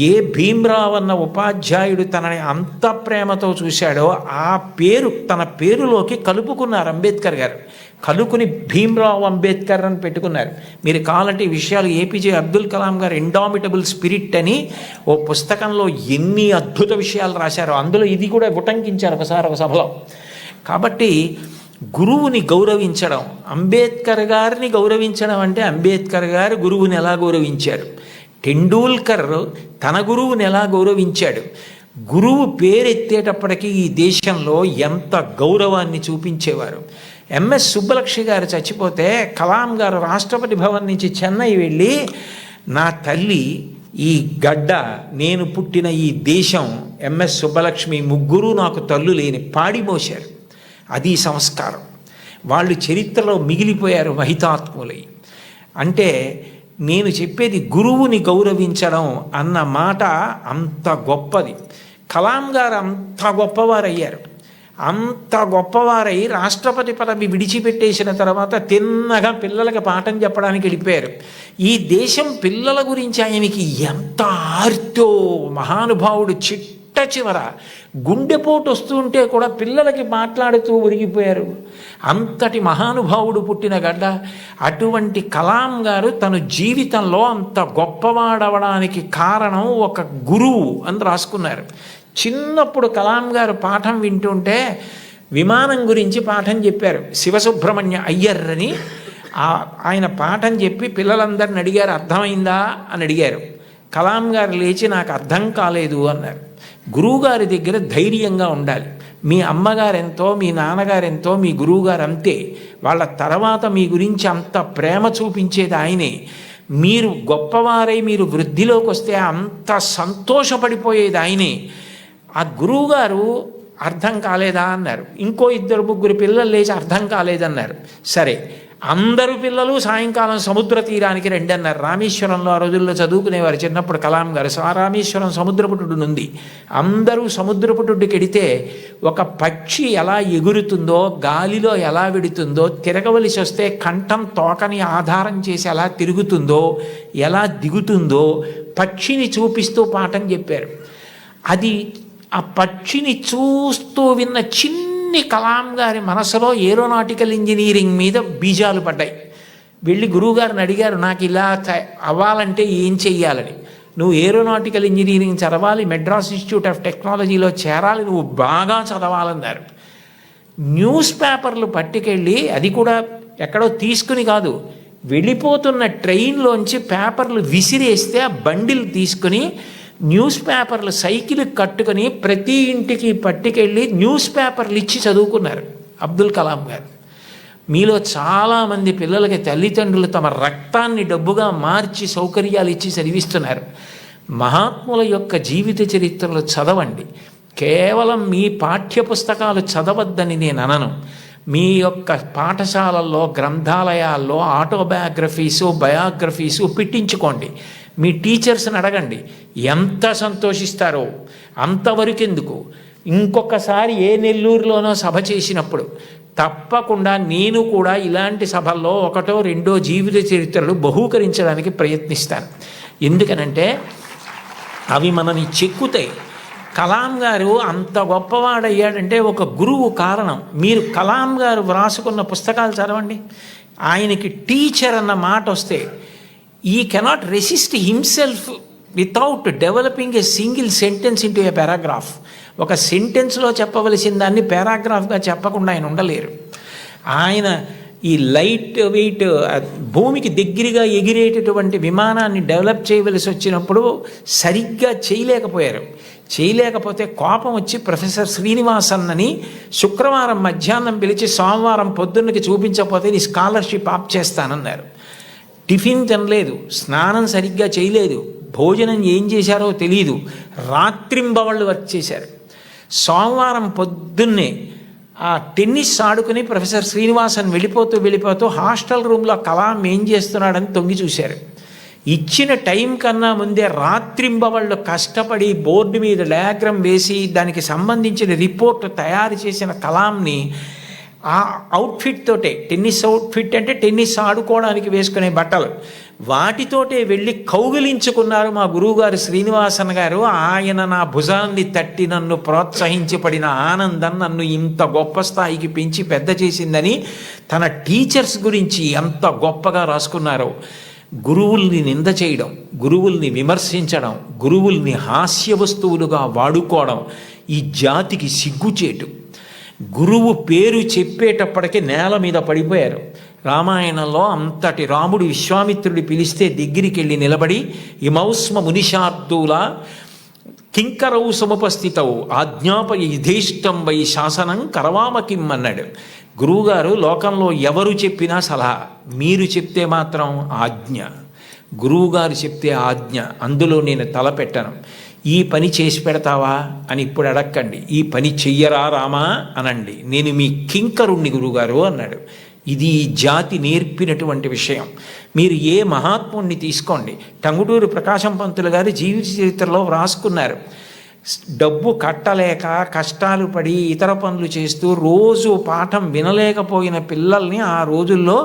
Speaker 1: ఏ భీమ్రావ్ అన్న ఉపాధ్యాయుడు తనని అంత ప్రేమతో చూశాడో ఆ పేరు తన పేరులోకి కలుపుకున్నారు అంబేద్కర్ గారు. కలుపుకుని భీమ్రావ్ అంబేద్కర్ అని పెట్టుకున్నారు. మీరు కావాలంటే ఈ విషయాలు ఏపీజే అబ్దుల్ కలాం గారు ఇండామిటబుల్ స్పిరిట్ అని ఓ పుస్తకంలో ఎన్ని అద్భుత విషయాలు రాశారో అందులో ఇది కూడా ఉటంకించారు ఒకసారి ఒక సభలో. కాబట్టి గురువుని గౌరవించడం, అంబేద్కర్ గారిని గౌరవించడం అంటే అంబేద్కర్ గారు గురువుని ఎలా గౌరవించారు, టెండూల్కర్ తన గురువుని ఎలా గౌరవించాడు, గురువు పేరెత్తేటప్పటికీ ఈ దేశంలో ఎంత గౌరవాన్ని చూపించేవారు. ఎంఎస్ సుబ్బలక్ష్మి గారు చచ్చిపోతే కలాం గారు రాష్ట్రపతి భవన్ నుంచి చెన్నై వెళ్ళి, నా తల్లి, ఈ గడ్డ, నేను పుట్టిన ఈ దేశం, ఎంఎస్ సుబ్బలక్ష్మి ముగ్గురు నాకు తల్లు లేని పాడిమోశారు. అది సంస్కారం. వాళ్ళు చరిత్రలో మిగిలిపోయారు మహితాత్ములై. అంటే నేను చెప్పేది గురువుని గౌరవించడం అన్న మాట అంత గొప్పది. కలాం గారు అంత గొప్పవారయ్యారు. అంత గొప్పవారై రాష్ట్రపతి పదవి విడిచిపెట్టేసిన తర్వాత తిన్నగా పిల్లలకి పాఠం చెప్పడానికి వెళ్ళిపోయారు. ఈ దేశం పిల్లల గురించి ఆయనకి ఎంత ఆర్తో, మహానుభావుడు చిట్ట చివర గుండెపోటు వస్తుంటే కూడా పిల్లలకి మాట్లాడుతూ ఒరిగిపోయారు. అంతటి మహానుభావుడు పుట్టిన గడ్డ. అటువంటి కలాం గారు తన జీవితంలో అంత గొప్పవాడవడానికి కారణం ఒక గురువు అని రాసుకున్నారు. చిన్నప్పుడు కలాం గారు పాఠం వింటుంటే విమానం గురించి పాఠం చెప్పారు. శివసుబ్రహ్మణ్య అయ్యర్ అని ఆయన పాఠం చెప్పి పిల్లలందరిని అడిగారు, అర్థమైందా అని అడిగారు. కలాం గారు లేచి, నాకు అర్థం కాలేదు అన్నారు. గురువుగారి దగ్గర ధైర్యంగా ఉండాలి. మీ అమ్మగారెంతో, మీ నాన్నగారెంతో, మీ గురువుగారు అంతే. వాళ్ళ తర్వాత మీ గురించి అంత ప్రేమ చూపించేది ఆయనే. మీరు గొప్పవారై మీరు వృద్ధిలోకి వస్తే అంత సంతోషపడిపోయేది ఆయనే. ఆ గురువుగారు అర్థం కాలేదా అన్నారు. ఇంకో 2-3 పిల్లలు లేచి అర్థం కాలేదన్నారు. సరే, అందరూ పిల్లలు సాయంకాలం సముద్ర తీరానికి రండి అన్నారు. రామేశ్వరంలో ఆ రోజుల్లో చదువుకునేవారు చిన్నప్పుడు కలాం గారు. రామేశ్వరం సముద్రపుటుడు ఉంది. అందరూ సముద్రపుటుడికి వెడితే ఒక పక్షి ఎలా ఎగురుతుందో, గాలిలో ఎలా వెడుతుందో, తిరగవలసి వస్తే కంఠం తోకని ఆధారం చేసి ఎలా తిరుగుతుందో, ఎలా దిగుతుందో పక్షిని చూపిస్తూ పాఠం చెప్పారు. అది ఆ పక్షిని చూస్తూ విన్న చిన్ని కలాం గారి మనసులో ఏరోనాటికల్ ఇంజనీరింగ్ మీద బీజాలు పడ్డాయి. వెళ్ళి గురువుగారిని అడిగారు, నాకు ఇలా అవ్వాలంటే ఏం చెయ్యాలని. నువ్వు ఏరోనాటికల్ ఇంజనీరింగ్ చదవాలి, మెడ్రాస్ ఇన్స్టిట్యూట్ ఆఫ్ టెక్నాలజీలో చేరాలి, నువ్వు బాగా చదవాలన్నారు. న్యూస్ పేపర్లు పట్టుకెళ్ళి, అది కూడా ఎక్కడో తీసుకుని కాదు, వెళ్ళిపోతున్న ట్రైన్లోంచి పేపర్లు విసిరేస్తే ఆ బండిల్ తీసుకుని న్యూస్ పేపర్లు సైకిల్ కట్టుకొని ప్రతి ఇంటికి పట్టుకెళ్ళి న్యూస్ పేపర్లు ఇచ్చి చదువుకున్నారు అబ్దుల్ కలాం గారు. మీలో చాలామంది పిల్లలకి తల్లిదండ్రులు తమ రక్తాన్ని డబ్బుగా మార్చి సౌకర్యాలు ఇచ్చి చదివిస్తున్నారు. మహాత్ముల యొక్క జీవిత చరిత్రలు చదవండి. కేవలం మీ పాఠ్యపుస్తకాలు చదవద్దని నేను అనను. మీ యొక్క పాఠశాలల్లో, గ్రంథాలయాల్లో ఆటోబయోగ్రఫీసు, బయోగ్రఫీసు పెట్టించుకోండి. మీ టీచర్స్ని అడగండి, ఎంత సంతోషిస్తారో. అంతవరకు ఎందుకు, ఇంకొకసారి ఏ నెల్లూరులోనో సభ చేసినప్పుడు తప్పకుండా నేను కూడా ఇలాంటి సభల్లో 1-2 జీవిత చరిత్రలు బహూకరించడానికి ప్రయత్నిస్తాను. ఎందుకనంటే అవి మనని చెక్కుతాయి. కలాం గారు అంత గొప్పవాడయ్యాడంటే ఒక గురువు కారణం. మీరు కలాం గారు వ్రాసుకున్న పుస్తకాలు చదవండి. ఆయనకి టీచర్ అన్న మాట వస్తే he cannot resist himself without developing a single sentence into a paragraph. ఒక సెంటెన్స్లో చెప్పవలసిన దాన్ని పారాగ్రాఫ్గా చెప్పకుండా ఆయన ఉండలేరు. ఆయన ఈ లైట్ వెయిట్ భూమికి దగ్గరగా ఎగిరేటటువంటి విమానాన్ని డెవలప్ చేయవలసి వచ్చినప్పుడు సరిగ్గా చేయలేకపోతే కోపం వచ్చి ప్రొఫెసర్ శ్రీనివాసన్ అని శుక్రవారం మధ్యాహ్నం పిలిచి సోమవారం పొద్దున్నకి చూపించకపోతే నీ స్కాలర్షిప్ ఆప్ చేస్తానన్నారు. టిఫిన్ తినలేదు, స్నానం సరిగ్గా చేయలేదు, భోజనం ఏం చేశారో తెలియదు, రాత్రింబవళ్ళు వర్క్ చేశారు. సోమవారం పొద్దున్నే ఆ టెన్నిస్ ఆడుకుని ప్రొఫెసర్ శ్రీనివాసన్ వెళ్ళిపోతూ హాస్టల్ రూమ్లో కలాం ఏం చేస్తున్నాడని తొంగి చూశారు. ఇచ్చిన టైం కన్నా ముందే రాత్రింబవళ్ళు కష్టపడి బోర్డు మీద డయాగ్రామ్ వేసి దానికి సంబంధించిన రిపోర్ట్ తయారు చేసిన కలాంని ఆ అవుట్ఫిట్ తోటే, టెన్నిస్ అవుట్ఫిట్ అంటే టెన్నిస్ ఆడుకోవడానికి వేసుకునే బట్టలు, వాటితోటే వెళ్ళి కౌగిలించుకున్నారు మా గురువుగారు శ్రీనివాసన్ గారు. ఆయన నా భుజాన్ని తట్టి నన్ను ప్రోత్సహించి పడిన ఆనందం నన్ను ఇంత గొప్ప స్థాయికి పెంచి పెద్ద చేసిందని తన టీచర్స్ గురించి ఎంత గొప్పగా రాసుకున్నారో. గురువుల్ని నింద చేయడం, గురువుల్ని విమర్శించడం, గురువుల్ని హాస్య వస్తువులుగా వాడుకోవడం ఈ జాతికి సిగ్గుచేటు. గురువు పేరు చెప్పేటప్పటికీ నేల మీద పడిపోయారు. రామాయణంలో అంతటి రాముడు విశ్వామిత్రుడి పిలిస్తే దగ్గరికి వెళ్ళి నిలబడి ఇమౌస్మ మునిషార్దూల కింకరౌ సముపస్థితవు ఆజ్ఞాపయ యుధేష్టం వై శాసనం కరవామకిం అన్నాడు. గురువుగారు లోకంలో ఎవరు చెప్పినా సలహా, మీరు చెప్తే మాత్రం ఆజ్ఞ. గురువుగారు చెప్తే ఆజ్ఞ, అందులో నేను తలపెట్టను. ఈ పని చేసి పెడతావా అని ఇప్పుడు అడక్కండి, ఈ పని చెయ్యరా రామా అనండి, నేను మీ కింకరుణ్ణి గురువుగారు అన్నాడు. ఇది ఈ జాతి నేర్పినటువంటి విషయం. మీరు ఏ మహాత్ముణ్ణి తీసుకోండి, టంగుటూరి ప్రకాశం పంతులు గారి జీవిత చరిత్రలో వ్రాసుకున్నారు. డబ్బు కట్టలేక కష్టాలు పడి ఇతర పనులు చేస్తూ రోజు పాఠం వినలేకపోయిన పిల్లల్ని ఆ రోజుల్లో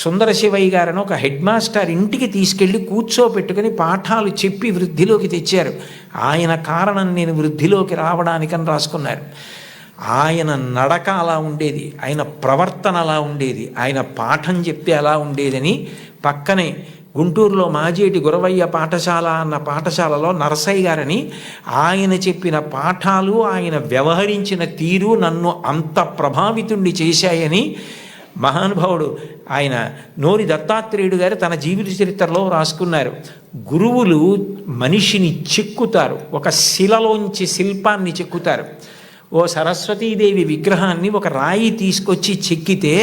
Speaker 1: సుందర శివయ్య గారని ఒక హెడ్ మాస్టర్ ఇంటికి తీసుకెళ్ళి కూర్చోపెట్టుకుని పాఠాలు చెప్పి వృద్ధిలోకి తెచ్చారు. ఆయన కారణం నేను వృద్ధిలోకి రావడానికని రాసుకున్నారు. ఆయన నడక అలా ఉండేది, ఆయన ప్రవర్తన అలా ఉండేది, ఆయన పాఠం చెప్తే అలా ఉండేదని పక్కనే గుంటూరులో మాజేటి గురవయ్య పాఠశాల అన్న పాఠశాలలో నరసయ్య గారని ఆయన చెప్పిన పాఠాలు, ఆయన వ్యవహరించిన తీరు నన్ను అంత ప్రభావితుణ్ణి చేశాయని మహానుభావుడు ఆయన నోరి దత్తాత్రేయుడు గారు తన జీవిత చరిత్రలో రాసుకున్నారు. గురువులు మనిషిని చెక్కుతారు, ఒక శిలలోంచి శిల్పాన్ని చెక్కుతారు. ఓ సరస్వతీదేవి విగ్రహాన్ని ఒక రాయి తీసుకొచ్చి చెక్కితే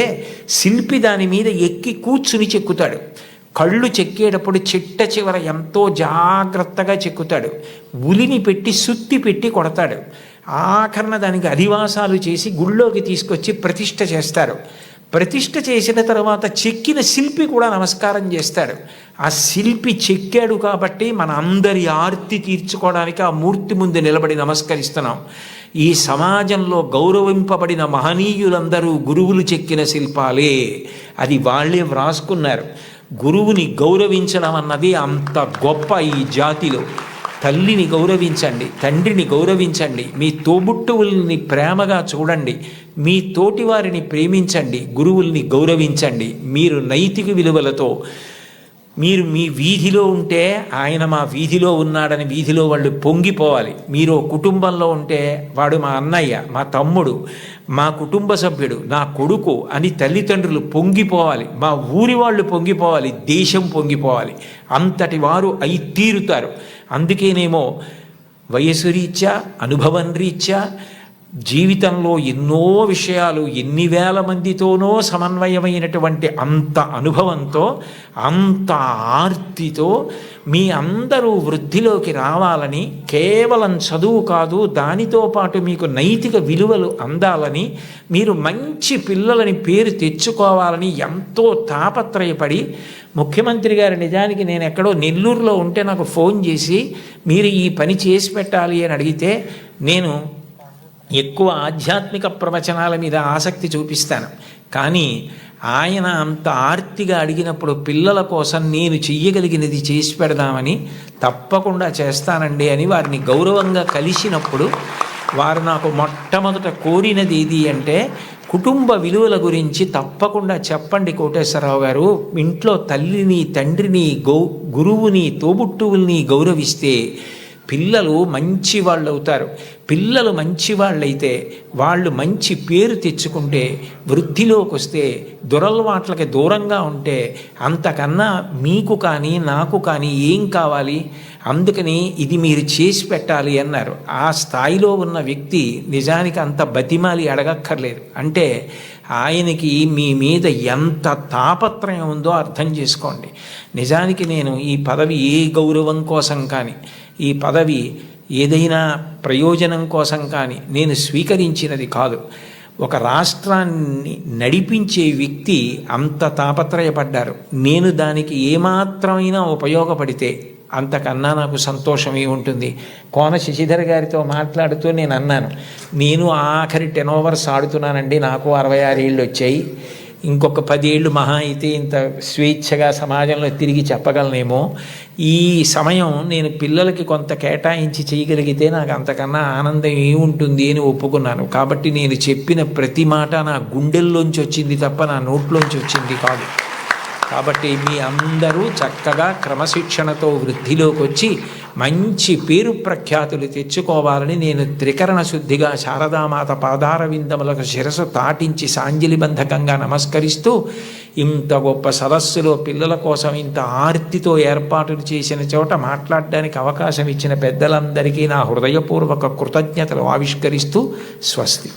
Speaker 1: శిల్పి దాని మీద ఎక్కి కూర్చుని చెక్కుతాడు. కళ్ళు చెక్కేటప్పుడు చిట్ట చివర ఎంతో జాగ్రత్తగా చెక్కుతాడు. ఉలిని పెట్టి సుత్తి పెట్టి కొడతాడు. ఆఖరణ దానికి అధివాసాలు చేసి గుళ్ళోకి తీసుకొచ్చి ప్రతిష్ఠ చేస్తారు. ప్రతిష్ఠ చేసిన తర్వాత చెక్కిన శిల్పి కూడా నమస్కారం చేస్తాడు. ఆ శిల్పి చెక్కాడు కాబట్టి మన అందరి ఆర్తి తీర్చుకోవడానికి ఆ మూర్తి ముందు నిలబడి నమస్కరిస్తున్నాం. ఈ సమాజంలో గౌరవింపబడిన మహనీయులందరూ గురువులు చెక్కిన శిల్పాలే, అది వాళ్ళే వ్రాసుకున్నారు. గురువుని గౌరవించడం అన్నది అంత గొప్ప ఈ జాతిలో. తల్లిని గౌరవించండి, తండ్రిని గౌరవించండి, మీ తోబుట్టువుల్ని ప్రేమగా చూడండి, మీ తోటివారిని ప్రేమించండి, గురువుల్ని గౌరవించండి. మీరు నైతిక విలువలతో మీరు మీ వీధిలో ఉంటే ఆయన మా వీధిలో ఉన్నాడని వీధిలో వాళ్ళు పొంగిపోవాలి. మీరు కుటుంబంలో ఉంటే వాడు మా అన్నయ్య, మా తమ్ముడు, మా కుటుంబ సభ్యుడు, నా కొడుకు అని తల్లిదండ్రులు పొంగిపోవాలి. మా ఊరి వాళ్ళు పొంగిపోవాలి, దేశం పొంగిపోవాలి. అంతటి వారు అయి తీరుతారు. అందుకేనేమో వయసు రీత్యా, అనుభవం రీత్యా జీవితంలో ఎన్నో విషయాలు ఎన్ని వేల మందితోనో సమన్వయమైనటువంటి అంత అనుభవంతో, అంత ఆర్తితో మీ అందరూ వృద్ధిలోకి రావాలని, కేవలం చదువు కాదు దానితో పాటు మీకు నైతిక విలువలు అందాలని, మీరు మంచి పిల్లలని పేరు తెచ్చుకోవాలని ఎంతో తాపత్రయపడి ముఖ్యమంత్రి గారు నిజానికి నేను ఎక్కడో నెల్లూరులో ఉంటే నాకు ఫోన్ చేసి మీరు ఈ పని చేసి పెట్టాలి అని అడిగితే నేను ఎక్కువ ఆధ్యాత్మిక ప్రవచనాల మీద ఆసక్తి చూపిస్తాను. కానీ ఆయన అంత ఆర్తిగా అడిగినప్పుడు పిల్లల కోసం నేను చెయ్యగలిగినది చేసి పెడదామని తప్పకుండా చేస్తానండి అని వారిని గౌరవంగా కలిసినప్పుడు వారు నాకు మొట్టమొదట కోరినది ఏది అంటే, కుటుంబ విలువల గురించి తప్పకుండా చెప్పండి కోటేశ్వరరావు గారు. ఇంట్లో తల్లిని, తండ్రిని, గురువుని, తోబుట్టువుల్ని గౌరవిస్తే పిల్లలు మంచి వాళ్ళు అవుతారు. పిల్లలు మంచి వాళ్ళైతే వాళ్ళు మంచి పేరు తెచ్చుకుంటే, వృద్ధిలోకి వస్తే, దురలవాట్లకి దూరంగా ఉంటే అంతకన్నా మీకు కానీ నాకు కానీ ఏం కావాలి? అందుకని ఇది మీరు చేసి పెట్టాలి అన్నారు. ఆ స్థాయిలో ఉన్న వ్యక్తి నిజానికి అంత బతిమాలి అడగక్కర్లేదు. అంటే ఆయనకి మీ మీద ఎంత తాపత్రయం ఉందో అర్థం చేసుకోండి. నిజానికి నేను ఈ పదవి ఏ గౌరవం కోసం కానీ, ఈ పదవి ఏదైనా ప్రయోజనం కోసం కానీ నేను స్వీకరించినది కాదు. ఒక రాష్ట్రాన్ని నడిపించే వ్యక్తి అంత తాపత్రయపడ్డారు. నేను దానికి ఏమాత్రమైనా ఉపయోగపడితే అంతకన్నా నాకు సంతోషమే ఉంటుంది. కోన శశిధర్ గారితో మాట్లాడుతూ నేను అన్నాను, నేను ఆఖరి 10 ఓవర్స్ ఆడుతున్నానండి, నాకు 66 ఏళ్ళు వచ్చాయి, ఇంకొక 10 ఏళ్ళు మహా అయితే ఇంత స్వేచ్ఛగా సమాజంలో తిరిగి చెప్పగలనేమో. ఈ సమయం నేను పిల్లలకి కొంత కేటాయించి చేయగలిగితే నాకు అంతకన్నా ఆనందం ఏముంటుంది అని ఒప్పుకున్నాను. కాబట్టి నేను చెప్పిన ప్రతి మాట నా గుండెల్లోంచి వచ్చింది తప్ప నా నోట్లోంచి వచ్చింది కాదు. కాబట్టి మీ అందరూ చక్కగా క్రమశిక్షణతో వృద్ధిలోకి వచ్చి మంచి పేరు ప్రఖ్యాతులు తెచ్చుకోవాలని నేను త్రికరణ శుద్ధిగా శారదామాత పాదార విందములకు శిరసు తాటించి సాంజలిబంధకంగా నమస్కరిస్తూ, ఇంత గొప్ప సదస్సులో పిల్లల కోసం ఇంత ఆర్తితో ఏర్పాటులు చేసిన చోట మాట్లాడడానికి అవకాశం ఇచ్చిన పెద్దలందరికీ నా హృదయపూర్వక కృతజ్ఞతలు ఆవిష్కరిస్తూ స్వస్తి.